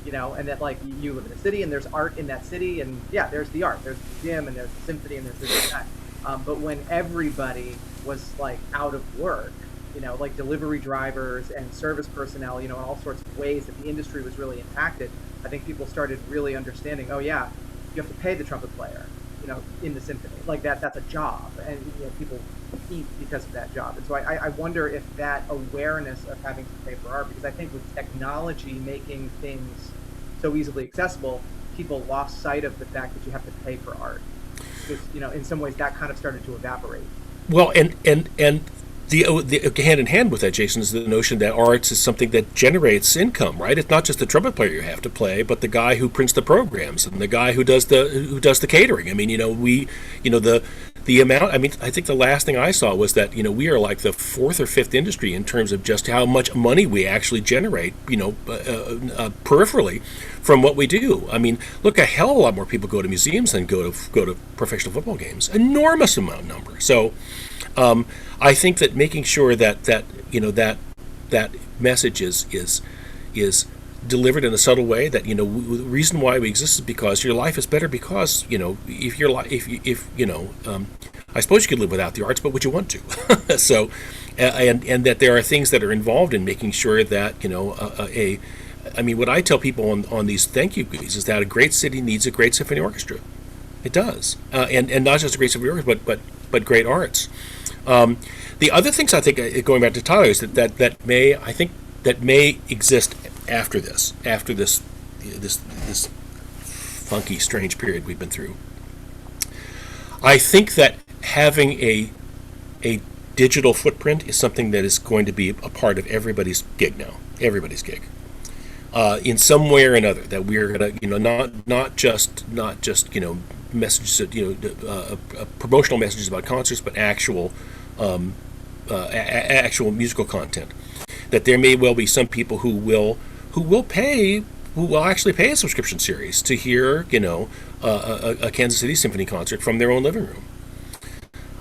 and that like you live in a city and there's art in that city, and yeah, there's the art, there's the museum and there's the symphony and there's this and that. But when everybody was like out of work, like delivery drivers and service personnel, in all sorts of ways that the industry was really impacted, I think people started really understanding, oh yeah, you have to pay the trumpet player, in the symphony. Like that's a job, and people eat because of that job. And so I wonder if that awareness of having to pay for art, because I think with technology making things so easily accessible, people lost sight of the fact that you have to pay for art. Because, in some ways that kind of started to evaporate. Well, and the hand in hand with that, Jason, is the notion that arts is something that generates income, right? It's not just the trumpet player you have to play, but the guy who prints the programs and the guy who does the catering. I mean, the amount. I mean, I think the last thing I saw was that we are like the fourth or fifth industry in terms of just how much money we actually generate, peripherally from what we do. I mean, look, a hell of a lot more people go to museums than go to professional football games. Enormous amount number. So. I think that making sure that message is delivered in a subtle way, that the reason why we exist is because your life is better, because I suppose you could live without the arts, but would you want to? So and that there are things that are involved in making sure that I mean, what I tell people on these thank you goodies is that a great city needs a great symphony orchestra. It does, and not just a great symphony orchestra, but great arts. The other things I think, going back to Tyler, is that may exist after this funky, strange period we've been through. I think that having a digital footprint is something that is going to be a part of everybody's gig now. Everybody's gig. In some way or another, that we're gonna, not just messages, promotional messages about concerts, but actual musical content. That there may well be some people who will actually pay a subscription series to hear a Kansas City Symphony concert from their own living room.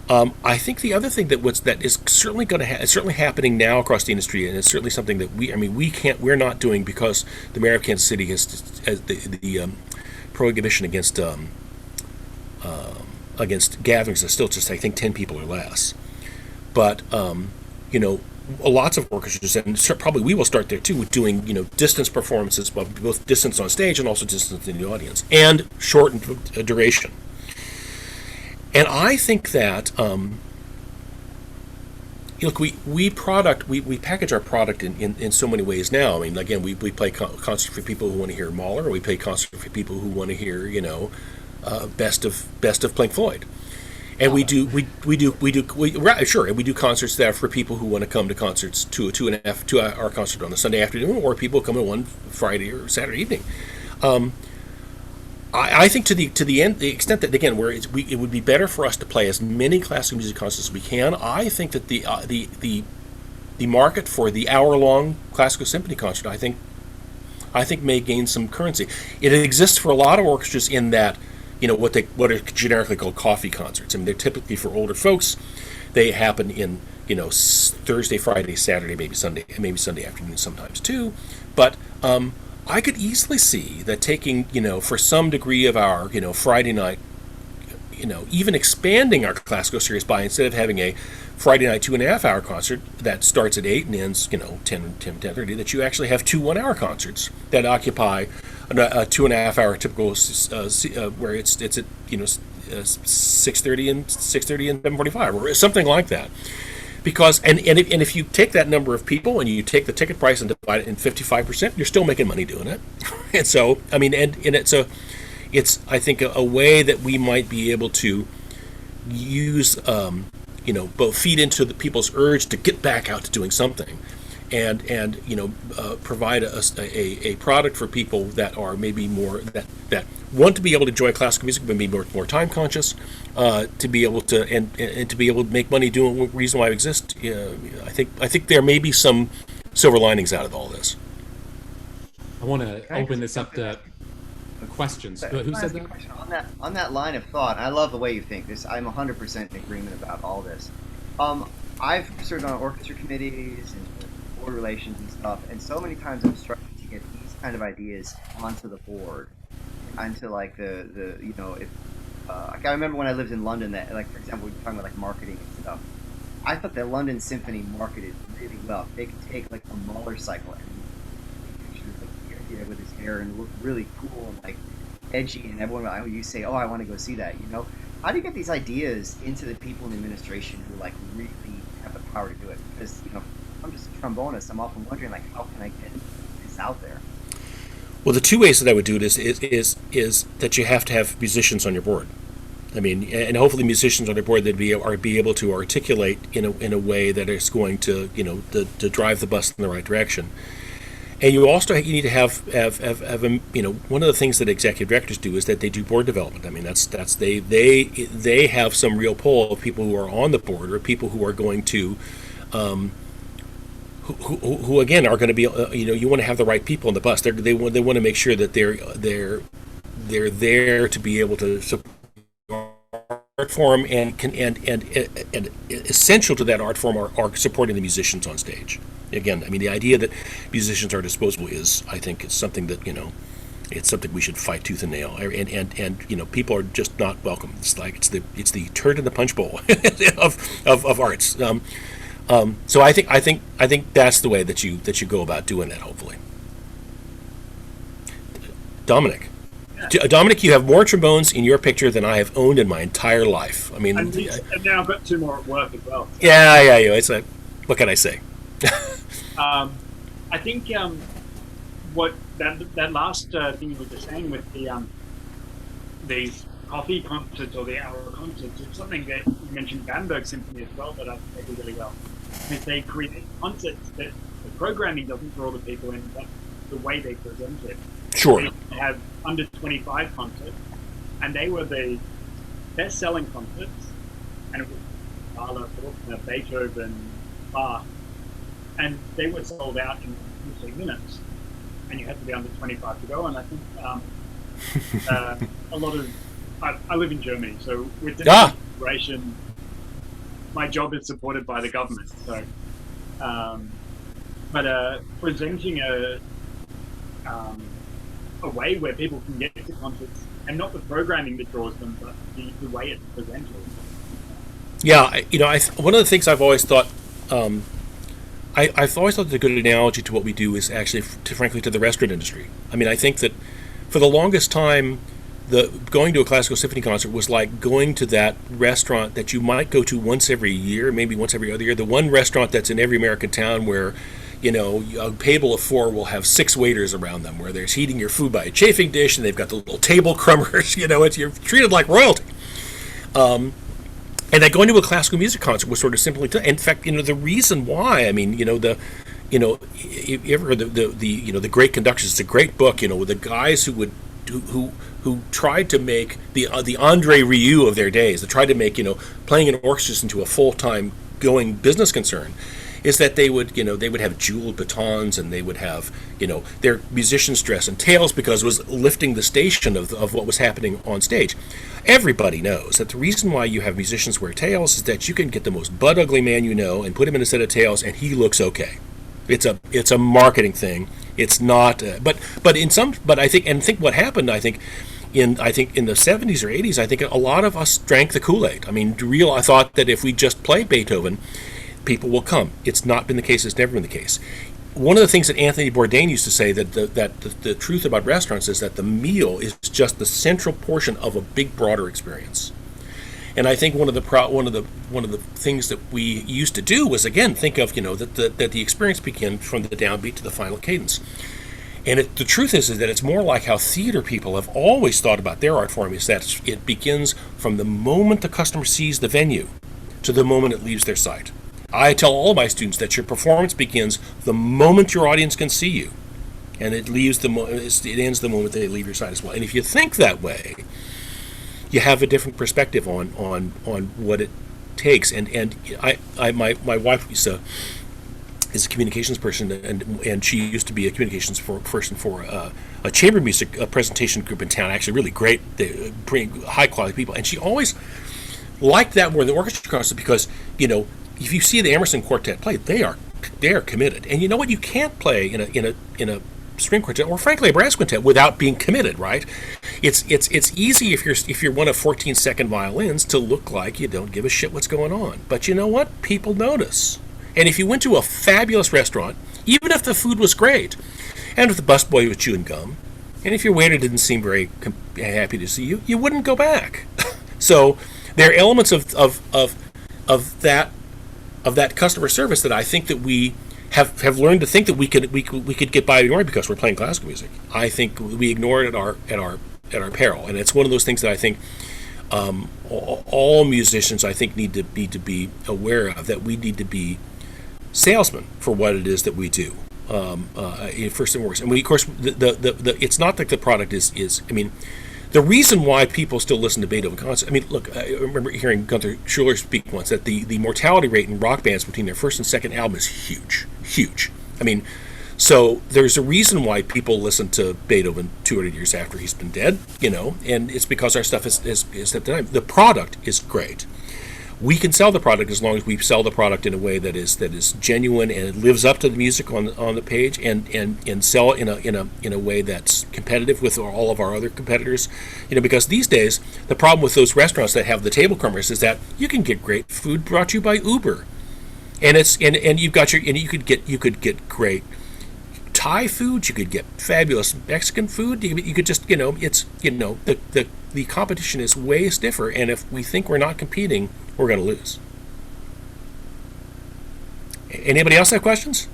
I think the other thing that is certainly going to it's certainly happening now across the industry, and it's certainly something that we're not doing, because the mayor of Kansas City has the prohibition against gatherings is still just, I think, 10 people or less. But lots of orchestras, and probably we will start there too, with doing distance performances, both distance on stage and also distance in the audience, and shortened duration. And I think that look, we package our product in so many ways now. I mean, again, we play concerts for people who want to hear Mahler, or we play concerts for people who want to hear best of Pink Floyd. And we do concerts that are for people who want to come to concerts to our concert on a Sunday afternoon, or people come to one Friday or Saturday evening. I think to the extent that, again, where it would be better for us to play as many classical music concerts as we can. I think that the market for the hour-long classical symphony concert, I think may gain some currency. It exists for a lot of orchestras in that, what are generically called coffee concerts. I mean, they're typically for older folks. They happen in Thursday, Friday, Saturday, maybe Sunday afternoon sometimes too. But I could easily see that taking for some degree of our Friday night, even expanding our classical series by, instead of having a Friday night 2.5 hour concert that starts at 8 and ends 10:30, that you actually have 2 1-hour concerts that occupy a 2.5 hour typical where it's at 6:30 and 7:45 or something like that. Because if you take that number of people and you take the ticket price and divide it in 55%, you're still making money doing it. And so, I mean, and it's I think a way that we might be able to use both feed into the people's urge to get back out to doing something, and provide a product for people that are maybe more that want to be able to enjoy classical music, but be more time conscious, to be able to and to be able to make money doing the reason why it exists. I think there may be some silver linings out of all this. I want to open this up to questions. Who said that? On that line of thought, I love the way you think this. I'm 100% in agreement about all this. I've served on orchestra committees and board relations and stuff, and so many times I'm struggling to get these kind of ideas onto the board, onto like if I remember when I lived in London that, like, for example, we were talking about like marketing and stuff. I thought the London Symphony marketed really well. They could take like a Mahler cycle and take pictures of the idea with his hair and look really cool and like edgy, and everyone, you say, oh, I want to go see that, you know? How do you get these ideas into the people in the administration who like really have the power to do it? Because, you know, I'm just a trombonist. I'm often wondering, like, how can I get this out there? Well, the two ways that I would do it is that you have to have musicians on your board. I mean, and hopefully musicians on your board that be able to articulate in a way that is going to, you know, to drive the bus in the right direction. And you need to have you know, one of the things that executive directors do is that they do board development. I mean, they have some real pull of people who are on the board or people who are going to, who again are going to be, you know, you want to have the right people on the bus. They want to make sure that they're there to be able to support art form and essential to that art form are supporting the musicians on stage. Again, I mean, the idea that musicians are disposable is, I think, it's something that, you know, it's something we should fight tooth and nail. And you know, people are just not welcome. It's like it's the turd in the punch bowl of arts. So I think that's the way that you go about doing that. Hopefully, Dominic. Dominic, you have more trombones in your picture than I have owned in my entire life. I mean, and now I've got 2 more at work as well. So. Yeah. It's like, what can I say? I think what that last thing you were just saying with these coffee concerts or the hour concerts, it's something that you mentioned Bamberg Symphony as well that I think they do really well. Is they create concerts that the programming doesn't draw the people in, but the way they present it. Sure. They have under 25 concerts, and they were the best-selling concerts, and it was Mahler, Beethoven, Bach, and they were sold out in 15 minutes, and you had to be under 25 to go. And I think a lot of I live in Germany, so with this situation, my job is supported by the government. So, but presenting a way where people can get to concerts, and not the programming that draws them, but the way it's presented. Yeah, you know, one of the things I've always thought. I've always thought that a good analogy to what we do is actually, frankly, to the restaurant industry. I mean, I think that for the longest time, going to a classical symphony concert was like going to that restaurant that you might go to once every year, maybe once every other year. The one restaurant that's in every American town where, you know, a table of 4 will have 6 waiters around them, where they're heating your food by a chafing dish, and they've got the little table crumbers. You know, you're treated like royalty. And that going to a classical music concert was sort of simply, in fact, you know, the reason why, I mean, you ever heard the Great Conductors? It's a great book, you know, with the guys who tried to make the Andre Rieu of their days, that tried to make, you know, playing in orchestras into a full-time going business concern. Is that they would have jeweled batons, and they would have, you know, their musicians dress in tails because it was lifting the station of what was happening on stage. Everybody knows that the reason why you have musicians wear tails is that you can get the most butt ugly man you know and put him in a set of tails, and he looks okay. It's a marketing thing. It's not, but I think what happened, I think in the 70s or 80s, I think a lot of us drank the Kool-Aid. I mean, I thought that if we just play Beethoven, people will come. It's not been the case. It's never been the case. One of the things that Anthony Bourdain used to say, that the truth about restaurants is that the meal is just the central portion of a big, broader experience. And I think one of the things that we used to do was, again, think of, you know, that the experience begins from the downbeat to the final cadence. And the truth is that it's more like how theater people have always thought about their art form, is that it begins from the moment the customer sees the venue to the moment it leaves their sight. I tell all my students that your performance begins the moment your audience can see you, and it ends the moment they leave your sight as well. And if you think that way, you have a different perspective on what it takes. And my wife is a communications person, and she used to be a communications person for a chamber music presentation group in town. Actually, really great, they bring high quality people, and she always liked that more than the orchestra concert because, you know, if you see the Emerson Quartet play, they are committed. And you know what? You can't play in a string quartet or frankly a brass quintet without being committed, right? it's easy if you're one of 14-second violins to look like you don't give a shit what's going on. But you know what? People notice. And if you went to a fabulous restaurant, even if the food was great, and if the busboy was chewing gum, and if your waiter didn't seem very happy to see you, you wouldn't go back. So there are elements of that customer service that I think that we have learned to think that we could get by ignoring because we're playing classical music. I think we ignore it at our peril, and it's one of those things that I think all musicians I think need to be aware of, that we need to be salesmen for what it is that we do. First and worst, and of course, it's not that the product is. I mean, the reason why people still listen to Beethoven concerts. I mean, look, I remember hearing Gunther Schuller speak once that the mortality rate in rock bands between their first and second album is huge. I mean, so there's a reason why people listen to Beethoven 200 years after he's been dead, and it's because our stuff is at the time. The product is great. We can sell the product as long as we sell the product in a way that is genuine and it lives up to the music on the page, and sell it in a way that's competitive with all of our other competitors. Because these days the problem with those restaurants that have the table crumbers is that you can get great food brought to you by Uber, and you could get great Thai food, you could get fabulous Mexican food. You could just the competition is way stiffer, and if we think we're not competing, we're going to lose. Anybody else have questions?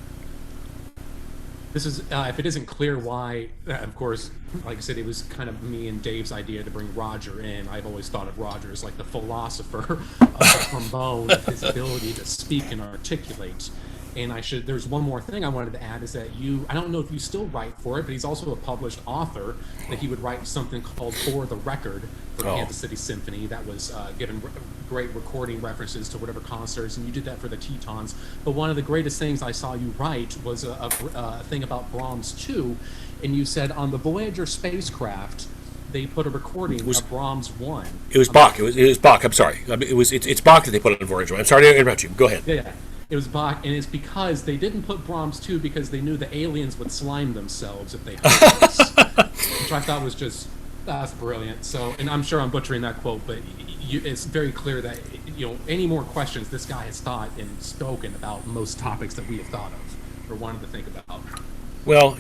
This is, if it isn't clear why, of course, like I said, it was kind of me and Dave's idea to bring Roger in. I've always thought of Roger as like the philosopher of the trombone, his ability to speak and articulate. And there's one more thing I wanted to add, is that I don't know if you still write for it, but he's also a published author, that he would write something called For the Record for Kansas City Symphony that was given great recording references to whatever concerts, and you did that for the Tetons. But one of the greatest things I saw you write was a thing about Brahms 2, and you said on the Voyager spacecraft, they put a recording of Brahms 1. It was Bach. It was Bach. I'm sorry. It's Bach that they put on Voyager. I'm sorry to interrupt you. Go ahead. Yeah. It was Bach, and it's because they didn't put Brahms 2 because they knew the aliens would slime themselves if they heard this, which I thought was just, that's brilliant. So, and I'm sure I'm butchering that quote, but it's very clear that, any more questions, this guy has thought and spoken about most topics that we have thought of or wanted to think about. Well,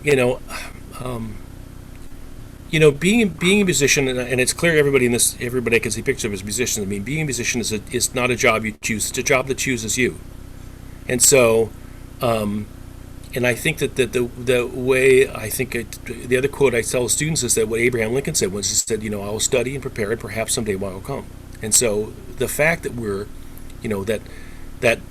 being a musician, and it's clear everybody can see pictures of as musicians. I mean, being a musician is not a job you choose; it's a job that chooses you. And so, and I think that the way the other quote I tell students is that what Abraham Lincoln said was, he said, I will study and prepare, and perhaps someday one will come. And so the fact that we're, that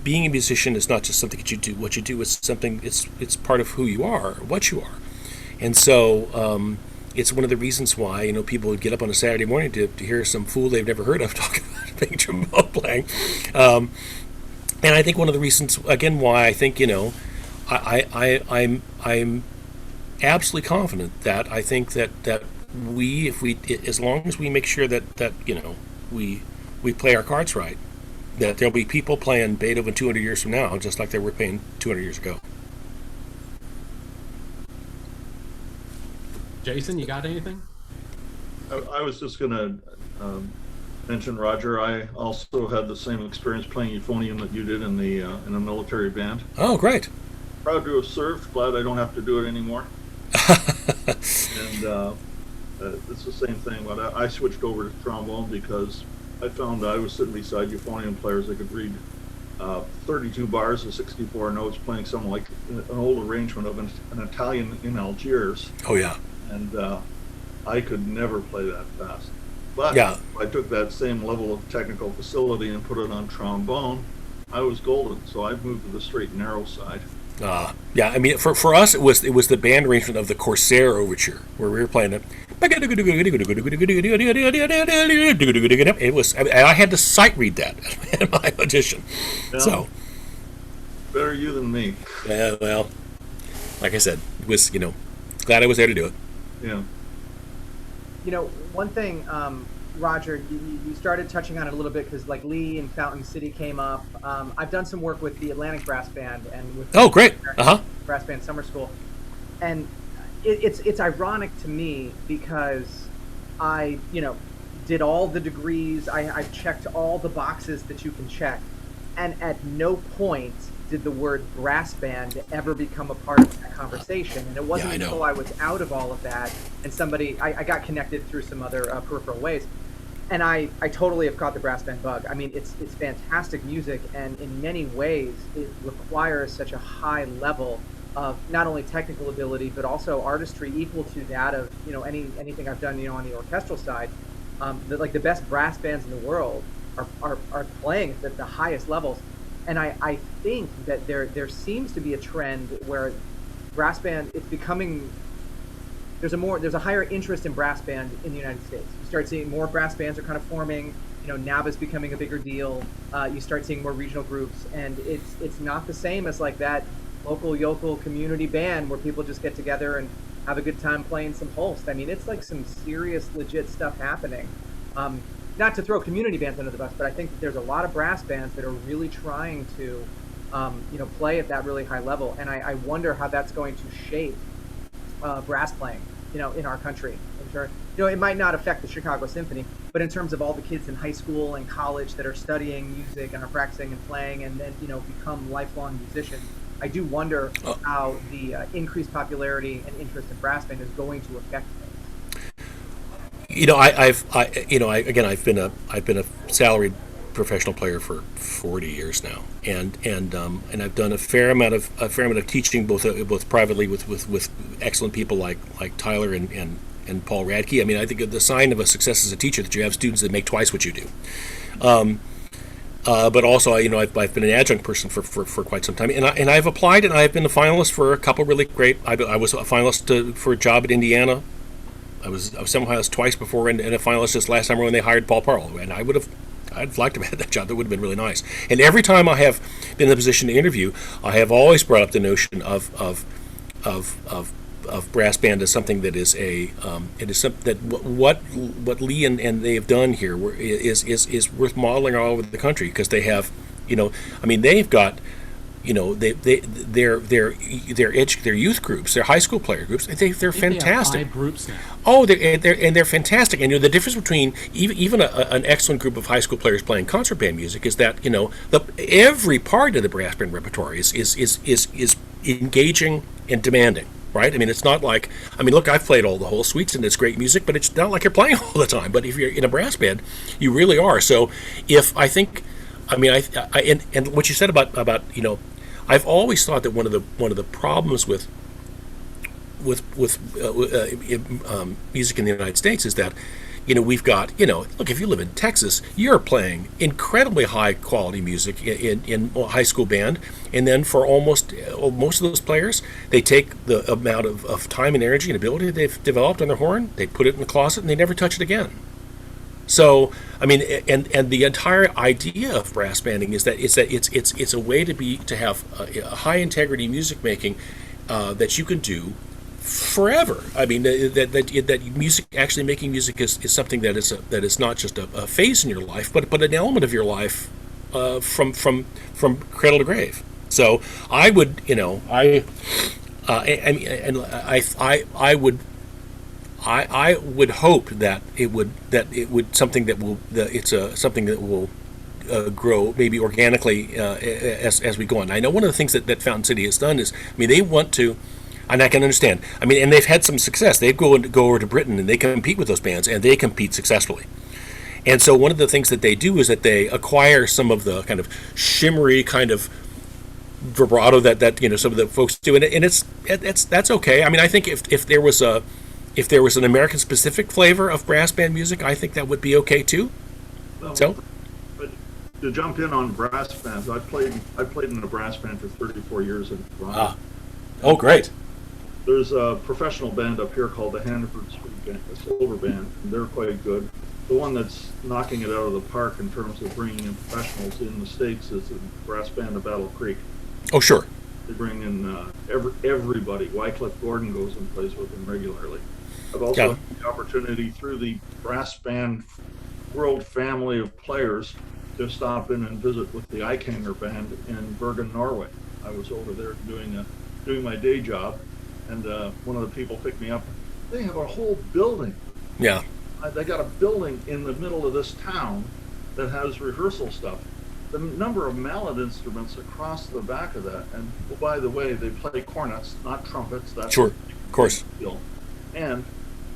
being a musician is not just something that you do. What you do is something. It's part of who you are, what you are. And so it's one of the reasons why people would get up on a Saturday morning to hear some fool they've never heard of talking about playing trombone playing. And I think one of the reasons, again, why I think, I'm absolutely confident that I think that as long as we make sure that we play our cards right, that there'll be people playing Beethoven 200 years from now, just like they were playing 200 years ago. Jason, you got anything? I was just going to mention, Roger, I also had the same experience playing euphonium that you did in a military band. Oh, great. Proud to have served. Glad I don't have to do it anymore. And it's the same thing. But I switched over to trombone because I found I was sitting beside euphonium players that could read 32 bars of 64 notes, playing something like an old arrangement of an Italian in Algiers. Oh, yeah. And I could never play that fast. But yeah. If I took that same level of technical facility and put it on trombone, I was golden. So I've moved to the straight and narrow side. Yeah, I mean, for us, it was the band arrangement of the Corsair Overture, where we were playing it. It was, and I had to sight read that in my audition. Yeah. So better you than me. Yeah, well, like I said, it was glad I was there to do it. Yeah. One thing, Roger, you started touching on it a little bit because like Lee and Fountain City came up. I've done some work with the Atlantic Brass Band and with great. Brass Band Summer School, and it's ironic to me because I, did all the degrees. I've checked all the boxes that you can check, and at no point did the word brass band ever become a part of that conversation. And it wasn't until I was out of all of that and I got connected through some other peripheral ways. And I totally have caught the brass band bug. I mean, it's fantastic music, and in many ways, it requires such a high level of not only technical ability but also artistry equal to that of anything I've done on the orchestral side. The best brass bands in the world are playing at the highest levels, and I think that there seems to be a trend where brass band it's becoming. There's a higher interest in brass band in the United States. You start seeing more brass bands are kind of forming. NABBA's becoming a bigger deal. You start seeing more regional groups, and it's not the same as like that local yokel community band where people just get together and have a good time playing some Holst. I mean, it's like some serious, legit stuff happening. Not to throw community bands under the bus, but I think that there's a lot of brass bands that are really trying to, play at that really high level, and I wonder how that's going to shape brass playing, in our country. It might not affect the Chicago Symphony, but in terms of all the kids in high school and college that are studying music and are practicing and playing and then, become lifelong musicians, I do wonder how the increased popularity and interest in brass band is going to affect things. I've been a salaried professional player for 40 years now, and I've done a fair amount of teaching both privately with excellent people like Tyler and Paul Radke. I mean, I think the sign of a success as a teacher that you have students that make twice what you do. But also, I've been an adjunct person for quite some time, and I've applied, and I've been a finalist for a couple really great. I was a finalist for a job at Indiana. I was semi-finalist twice before, and a finalist just last time when they hired Paul Parle, and I'd liked to have had that job. That would have been really nice. And every time I have been in the position to interview, I have always brought up the notion of brass band as something that is what Lee and they have done here is worth modeling all over the country, because they have, they've got, their youth groups, their high school player groups, they're fantastic. They have 5 groups now. Oh, they're fantastic. And the difference between even an excellent group of high school players playing concert band music is that every part of the brass band repertoire is engaging and demanding. Right? I mean, it's not like, look, I've played all the whole suites and it's great music, but it's not like you're playing all the time. But if you're in a brass band, you really are. So if I think, and what you said about I've always thought that one of the problems with music in the United States is that we've got, look, if you live in Texas, you're playing incredibly high quality music in high school band, and then for most of those players, they take the amount of time and energy and ability that they've developed on their horn, they put it in the closet, and they never touch it again. So, and the entire idea of brass banding is that it's a way to have a high integrity music making that you can do forever. I mean, that music, actually making music is something that is not just a phase in your life, but an element of your life from cradle to grave. So I would, I would hope that it would something that will something that will grow maybe organically as we go on. I know one of the things that Fountain City has done is, they want to. And I can understand. And they've had some success. They go over to Britain and they compete with those bands, and they compete successfely. And so one of the things that they do is that they acquire some of the kind of shimmery kind of vibrato that some of the folks do, and that's okay. I think if there was an American specific flavor of brass band music, I think that would be okay too. Well, so, but to jump in on brass bands, I played in a brass band for 34 years in Toronto. Oh, great. There's a professional band up here called the Hannaford Street Band, a silver band, and they're quite good. The one that's knocking it out of the park in terms of bringing in professionals in the States is the brass band of Battle Creek. Oh, sure. They bring in everybody. Wycliffe Gordon goes and plays with them regularly. I've also had the opportunity through the brass band world family of players to stop in and visit with the Ikanger band in Bergen, Norway. I was over there doing my day job, and one of the people picked me up. They have a whole building. Yeah. They got a building in the middle of this town that has rehearsal stuff. The number of mallet instruments across the back of that, and by the way, they play cornets, not trumpets. That's Sure, of course. deal. And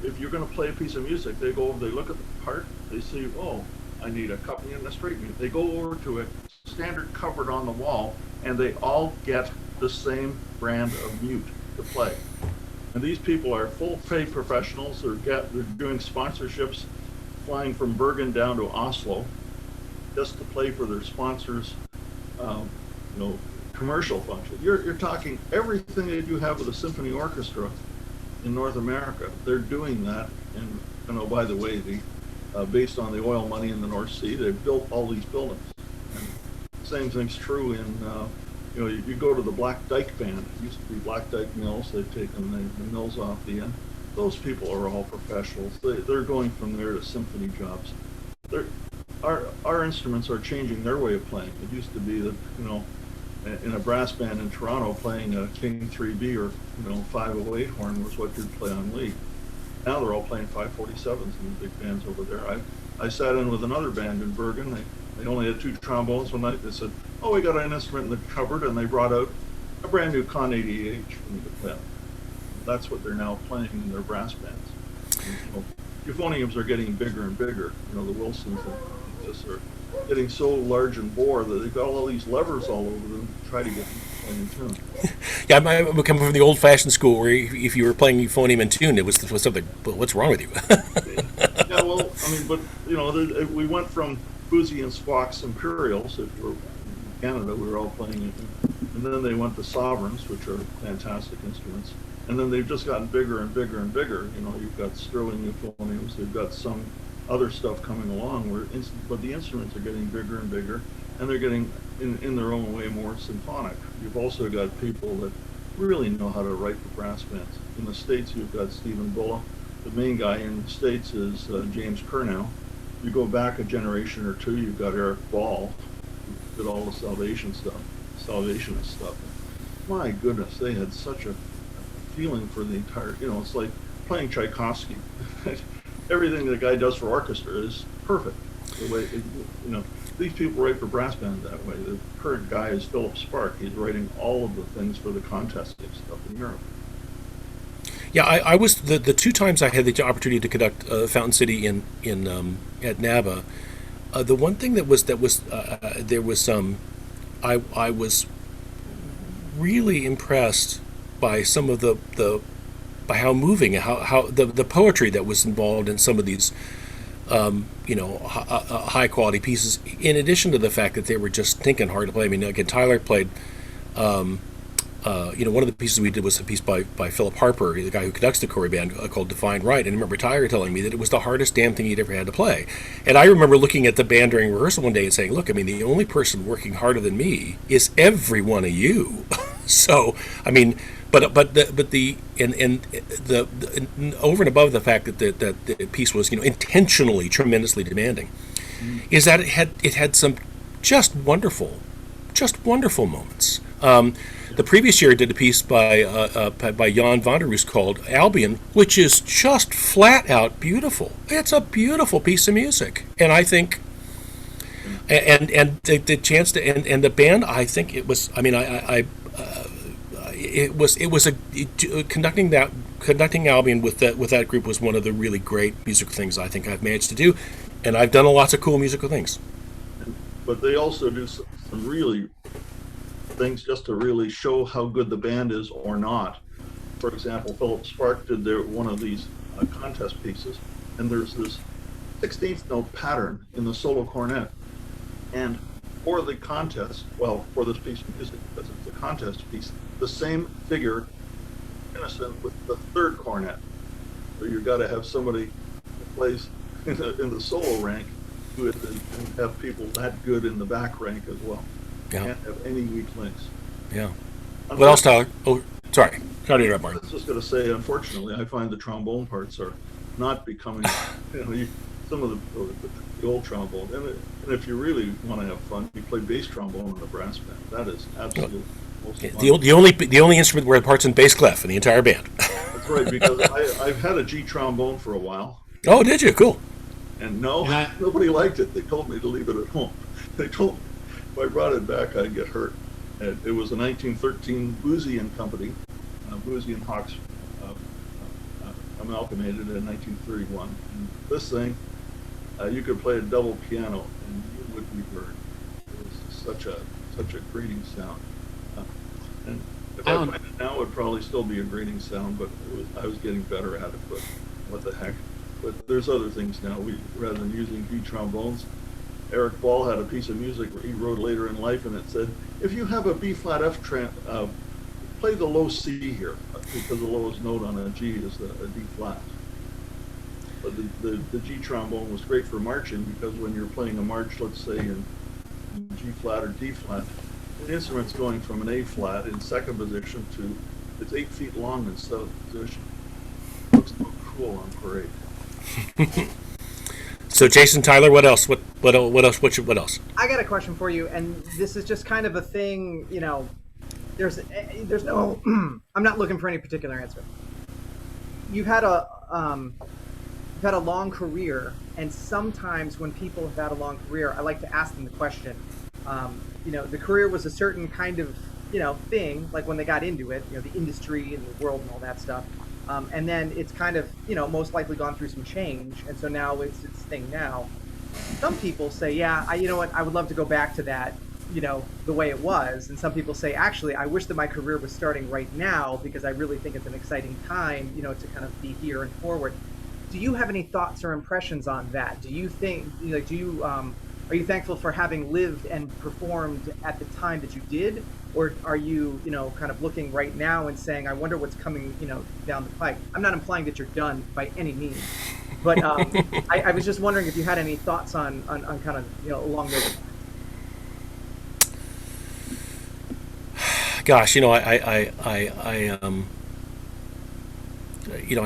if you're going to play a piece of music, they go over, they look at the part, they see, oh, I need a company and a straight mute. They go over to a standard cupboard on the wall, and they all get the same brand of mute to play. And these people are full-paid professionals. They're doing sponsorships, flying from Bergen down to Oslo, just to play for their sponsors, commercial function. You're talking everything that you have with a symphony orchestra in North America. They're doing that, and by the way, based on the oil money in the North Sea, they've built all these buildings. And the same thing's true in, you go to the Black Dyke Band. It used to be Black Dyke Mills. They've taken the mills off the end. Those people are all professionals. They're going from there to symphony jobs. Our instruments are changing their way of playing. It used to be that, in a brass band in Toronto, playing a King 3B or 508 horn was what you'd play on lead. Now they're all playing 547s in the big bands over there. I sat in with another band in Bergen. They only had 2 trombones one night. They said, "Oh, we got an instrument in the cupboard," and they brought out a brand new Con 80H from the band. That's what they're now playing in their brass bands. Euphoniums are getting bigger and bigger. The Wilsons just are getting so large and bore that they've got all these levers all over them to try to get them playing in tune. Yeah, I'm coming from the old-fashioned school where if you were playing euphonium in tune, it was something. But what's wrong with you? Yeah, well, we went from Boozy and Spock's Imperials. If we're in Canada, we were all playing it, and then they went to Sovereigns, which are fantastic instruments. And then they've just gotten bigger and bigger and bigger. You've got Sterling euphoniums. They've got some other stuff coming along, but the instruments are getting bigger and bigger, and they're getting, in their own way, more symphonic. You've also got people that really know how to write for brass bands. In the States, you've got Stephen Bulla. The main guy in the States is James Kernow. You go back a generation or two, you've got Eric Ball, who did all the Salvationist stuff. My goodness, they had such a feeling for the entire, it's like playing Tchaikovsky. Everything the guy does for orchestra is perfect. The way, these people write for brass band that way. The current guy is Philip Spark. He's writing all of the things for the contesting stuff in Europe. Yeah, I was the 2 times I had the opportunity to conduct Fountain City in at NABA. The one thing I was really impressed by some of by how moving, how the poetry that was involved in some of these high quality pieces, in addition to the fact that they were just thinking hard to play. I mean, again, Tyler played one of the pieces we did was a piece by Philip Harper, the guy who conducts the Corey Band, called Defined Right. And I remember Tyler telling me that it was the hardest damn thing he'd ever had to play. And I remember looking at the band during rehearsal one day and saying, look, I mean, the only person working harder than me is every one of you. So, I mean, but the over and above the fact that the piece was intentionally tremendously demanding, is that it had some just wonderful moments. The previous year I did a piece by Jan van der Roos called Albion, which is just flat out beautiful. It's a beautiful piece of music, and I think, and the chance to and the band, I think it was. I mean, it was conducting Albion with that group was one of the really great musical things I think I've managed to do, and I've done lots of cool musical things. But they also do some really things just to really show how good the band is or not. For example, Philip Spark did one of these contest pieces, and there's this 16th note pattern in the solo cornet, and for the contest, for this piece of music, because it's a contest piece, the same figure unison with the third cornet. So you've got to have somebody who plays in the solo rank and have people that good in the back rank as well. Yeah. Can't have any weak links. Yeah. What else, Tyler? Oh, sorry. Sorry to interrupt, Martin. I was just going to say, unfortunately, I find the trombone parts are not becoming, some of the old trombone. And if you really want to have fun, you play bass trombone in a brass band. That is absolutely most of The only instrument where the part's in bass clef in the entire band. That's right, because I've had a G trombone for a while. Oh, did you? Cool. And nobody liked it. They told me to leave it at home. They told me if I brought it back, I'd get hurt. And it was a 1913 Boozy and Company, Boozy and Hawks, amalgamated in 1931. And this thing, you could play a double piano and you would be burned. It was such a grating sound. And if I played it now, it would probably still be a grating sound, but I was getting better at it. But what the heck? But there's other things now. Rather than using G trombones, Eric Ball had a piece of music he wrote later in life, and it said, if you have a B flat F play the low C here, because the lowest note on a G is a D flat. But the G trombone was great for marching, because when you're playing a march, let's say in G flat or D flat, the instrument's going from an A flat in second position to, it's 8 feet long in seventh position. It looks so cool on parade. So, Jason, Tyler, what else? What else? What else? I got a question for you, and this is just kind of a thing. There's no. I'm not looking for any particular answer. You've had a long career, and sometimes when people have had a long career, I like to ask them the question. The career was a certain kind of thing, like when they got into it, the industry and the world and all that stuff. And then it's kind of, most likely gone through some change. And so now it's its thing now. Some people say, yeah, I would love to go back to that, the way it was. And some people say, actually, I wish that my career was starting right now because I really think it's an exciting time, to kind of be here and forward. Do you have any thoughts or impressions on that? Do you think, are you thankful for having lived and performed at the time that you did? Or are you, kind of looking right now and saying, I wonder what's coming, down the pike? I'm not implying that you're done by any means, but I was just wondering if you had any thoughts on kind of, along those lines. Gosh, I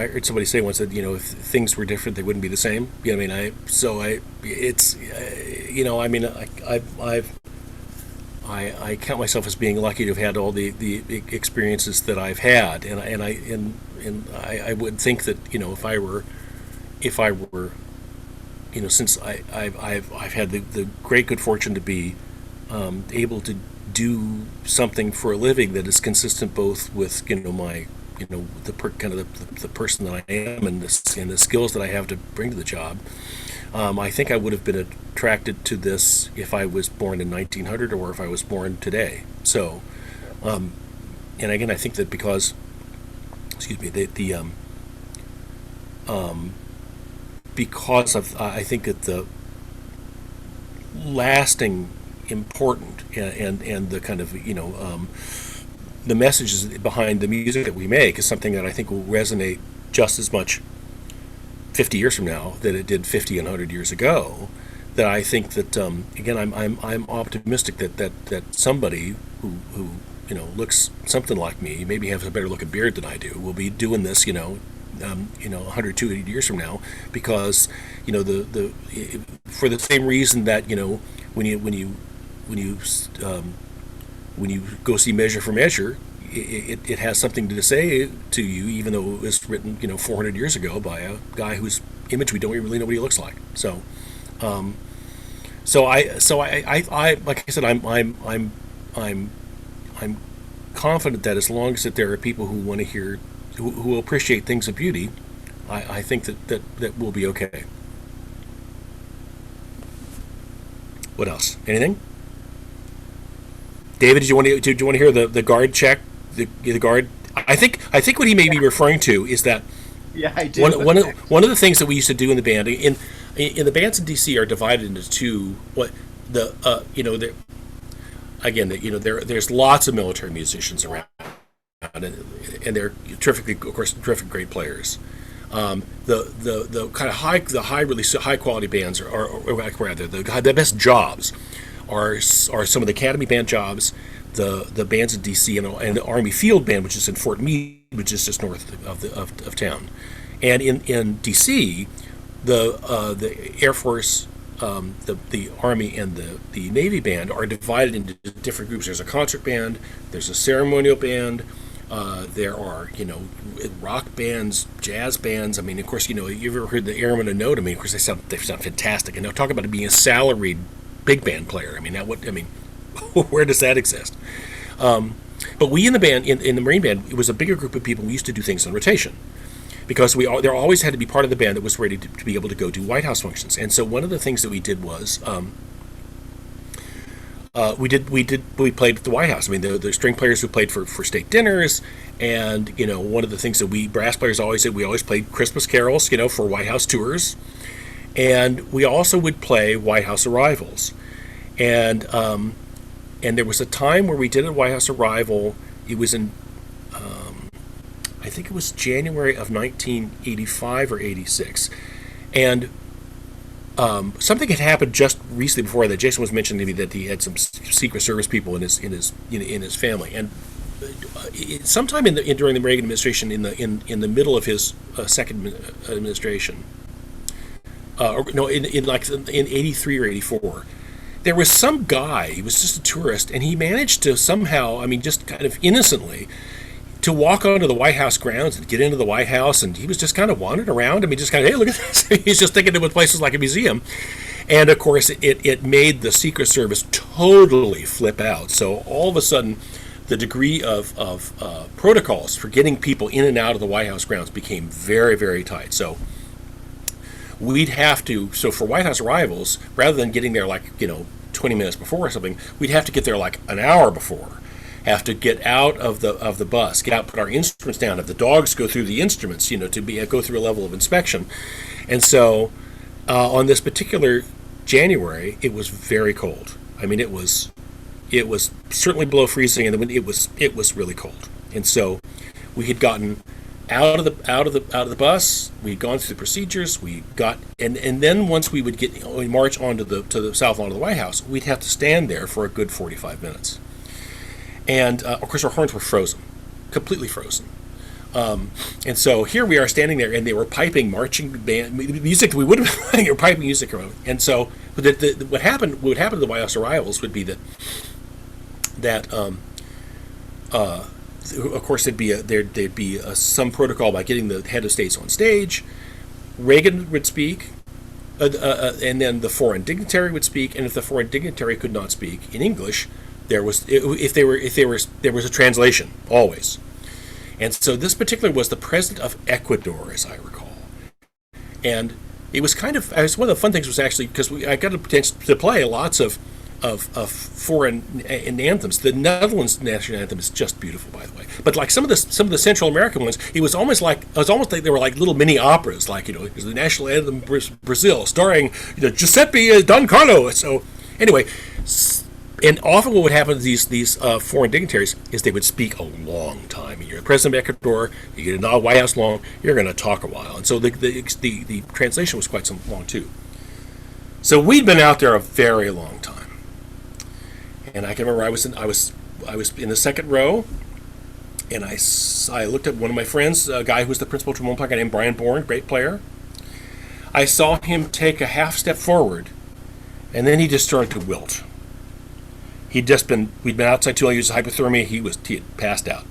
heard somebody say once that if things were different, they wouldn't be the same. I count myself as being lucky to have had all the experiences that I've had, and I would think that if I were since I've had the great good fortune to be able to do something for a living that is consistent both with my the person that I am and the skills that I have to bring to the job. I think I would have been attracted to this if I was born in 1900 or if I was born today. So, and again, I think that because, because of I think that the lasting, important, and the kind of the messages behind the music that we make is something that I think will resonate just as much 50 years from now that it did 50 and 100 years ago. That I think that again, I'm optimistic that somebody who looks something like me, maybe has a better looking beard than I do, will be doing this 100, 200 years from now, because the for the same reason that when you go see Measure for Measure, it has something to say to you, even though it was written 400 years ago by a guy whose image we don't even really know what he looks like. So I like I said, I'm confident that as long as that there are people who want to hear, who appreciate things of beauty, I think that we'll be okay. What else? Anything? David, did you want to hear the guard check? The guard. I think what he may be referring to is that. Yeah, I do. One of the things that we used to do in the band in the bands in DC are divided into two. There's lots of military musicians around, and they're terrific great players. The kind of really high quality bands are rather the best jobs are some of the Academy Band jobs, the bands in DC, and the Army Field Band, which is in Fort Meade, which is just north of town. And in DC, the Air Force the Army and the Navy band are divided into different groups. There's a concert band, there's a ceremonial band, there are, rock bands, jazz bands. I mean, of course, you've ever heard the Airmen a Note? I mean, of course, they sound fantastic. And now talk about it being a salaried big band player. I mean, where does that exist? But we in the band, in the Marine band, it was a bigger group of people. We used to do things on rotation, because there always had to be part of the band that was ready to be able to go do White House functions. And so one of the things that we did was we played at the White House. I mean, the string players who played for state dinners, and one of the things that we brass players always did, we always played Christmas carols, for White House tours, and we also would play White House arrivals, and there was a time where we did a White House arrival. It was in I think it was January of 1985 or 86, and something had happened just recently before that. Jason was mentioning to me that he had some Secret Service people in his family, and sometime during the Reagan administration, in the middle of his second administration, in 83 or 84, there was some guy. He was just a tourist, and he managed to somehow, just kind of innocently, to walk onto the White House grounds and get into the White House, and he was just kind of wandering around. Just kind of, hey, look at this. He's just thinking it was places like a museum. And of course, it made the Secret Service totally flip out. So all of a sudden, the degree of protocols for getting people in and out of the White House grounds became very, very tight. So we'd have to, for White House arrivals, rather than getting there 20 minutes before or something, we'd have to get there like an hour before. Have to get out of the bus, get out, put our instruments down. If the dogs go through the instruments, to go through a level of inspection. And so, on this particular January, it was very cold. It was certainly below freezing, and it was really cold. And so, we had gotten out of the bus. We'd gone through the procedures. We got, and then once we would march onto the south lawn of the White House, we'd have to stand there for a good 45 minutes. And, of course, our horns were frozen, completely frozen. And so here we are standing there, and they were piping marching band music. We would have been playing, they were piping music around. And so what would happen to the White House arrivals would be that of course, there'd be some protocol by getting the head of states on stage. Reagan would speak, and then the foreign dignitary would speak. And if the foreign dignitary could not speak in English, there was a translation always. And so this particular was the president of Ecuador, as I recall. And it was one of the fun things was actually, because I got a potential to play lots of foreign anthems. The Netherlands national anthem is just beautiful, by the way. But like some of the Central American ones, it was almost like they were like little mini operas, like it was the national anthem of Brazil, starring Giuseppe Don Carlo. So anyway. And often what would happen to these foreign dignitaries is they would speak a long time. You're the president of Ecuador, you get into the White House long, you're going to talk a while. And so the translation was quite some long too. So we'd been out there a very long time. And I can remember I was in the second row, and I looked at one of my friends, a guy who was the principal trombone player named Brian Bourne, great player. I saw him take a half step forward, and then he just started to wilt. We'd been outside too long, he was hypothermia, he had passed out.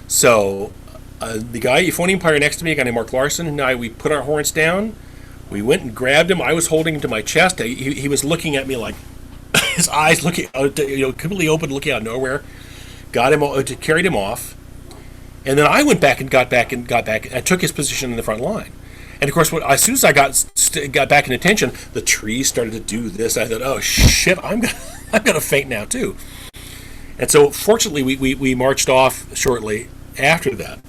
So the guy, euphonium player next to me, a guy named Mark Larson, and I, we put our horns down, we went and grabbed him, I was holding him to my chest, he was looking at me like, his eyes looking, completely open, looking out of nowhere, carried him off, and then I went back and got back, I took his position in the front line. And of course, as soon as I got back in attention, the trees started to do this. I thought, "Oh shit, I'm gonna faint now too." And so, fortunately, we marched off shortly after that.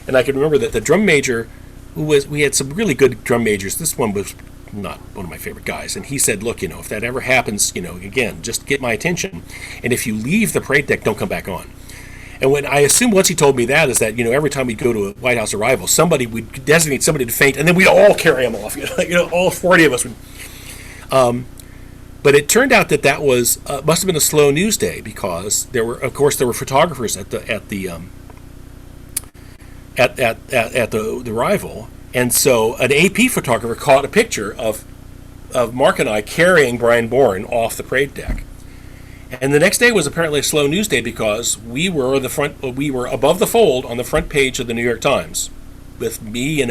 And I can remember that the drum major, we had some really good drum majors. This one was not one of my favorite guys, and he said, "Look, if that ever happens, again, just get my attention. And if you leave the parade deck, don't come back on." And when I assume once he told me that is that every time we'd go to a White House arrival, somebody would designate somebody to faint, and then we'd all carry him off. All 40 of us would. But it turned out that was must have been a slow news day, because there were photographers at the arrival, and so an AP photographer caught a picture of of Mark and I carrying Brian Bourne off the parade deck. And the next day was apparently a slow news day because we were above the fold on the front page of the New York Times with me,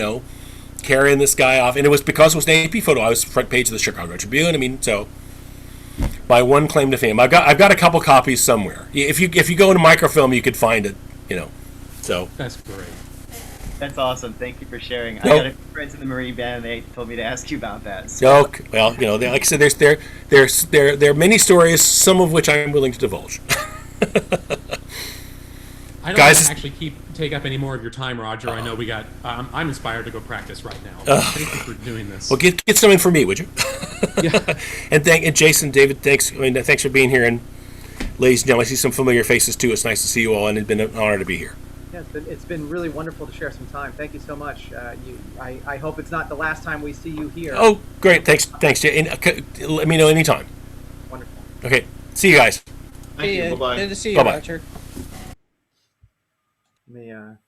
carrying this guy off. And it was because it was an AP photo. I was front page of the Chicago Tribune. I mean, so by one claim to fame, I've got a couple copies somewhere. If you go into microfilm, you could find it, So That's great. That's awesome. Thank you for sharing. I Nope. got a few friends in the Marine Band, and they told me to ask you about that. So. Okay. Well, like I said, there are many stories, some of which I am willing to divulge. I don't Guys- want to actually take up any more of your time, Roger. I know we got. I'm inspired to go practice right now. Thank you for doing this. Well, get something for me, would you? Yeah. and Jason, David, thanks. Thanks for being here, and ladies and gentlemen, I see some familiar faces too. It's nice to see you all, and it's been an honor to be here. Yeah, it's been really wonderful to share some time. Thank you so much. I hope it's not the last time we see you here. Oh, great! Thanks, Jay. And let me know anytime. Wonderful. Okay. See you guys. Thank you. Bye-bye. Good to see you, Bye-bye. Roger. Let me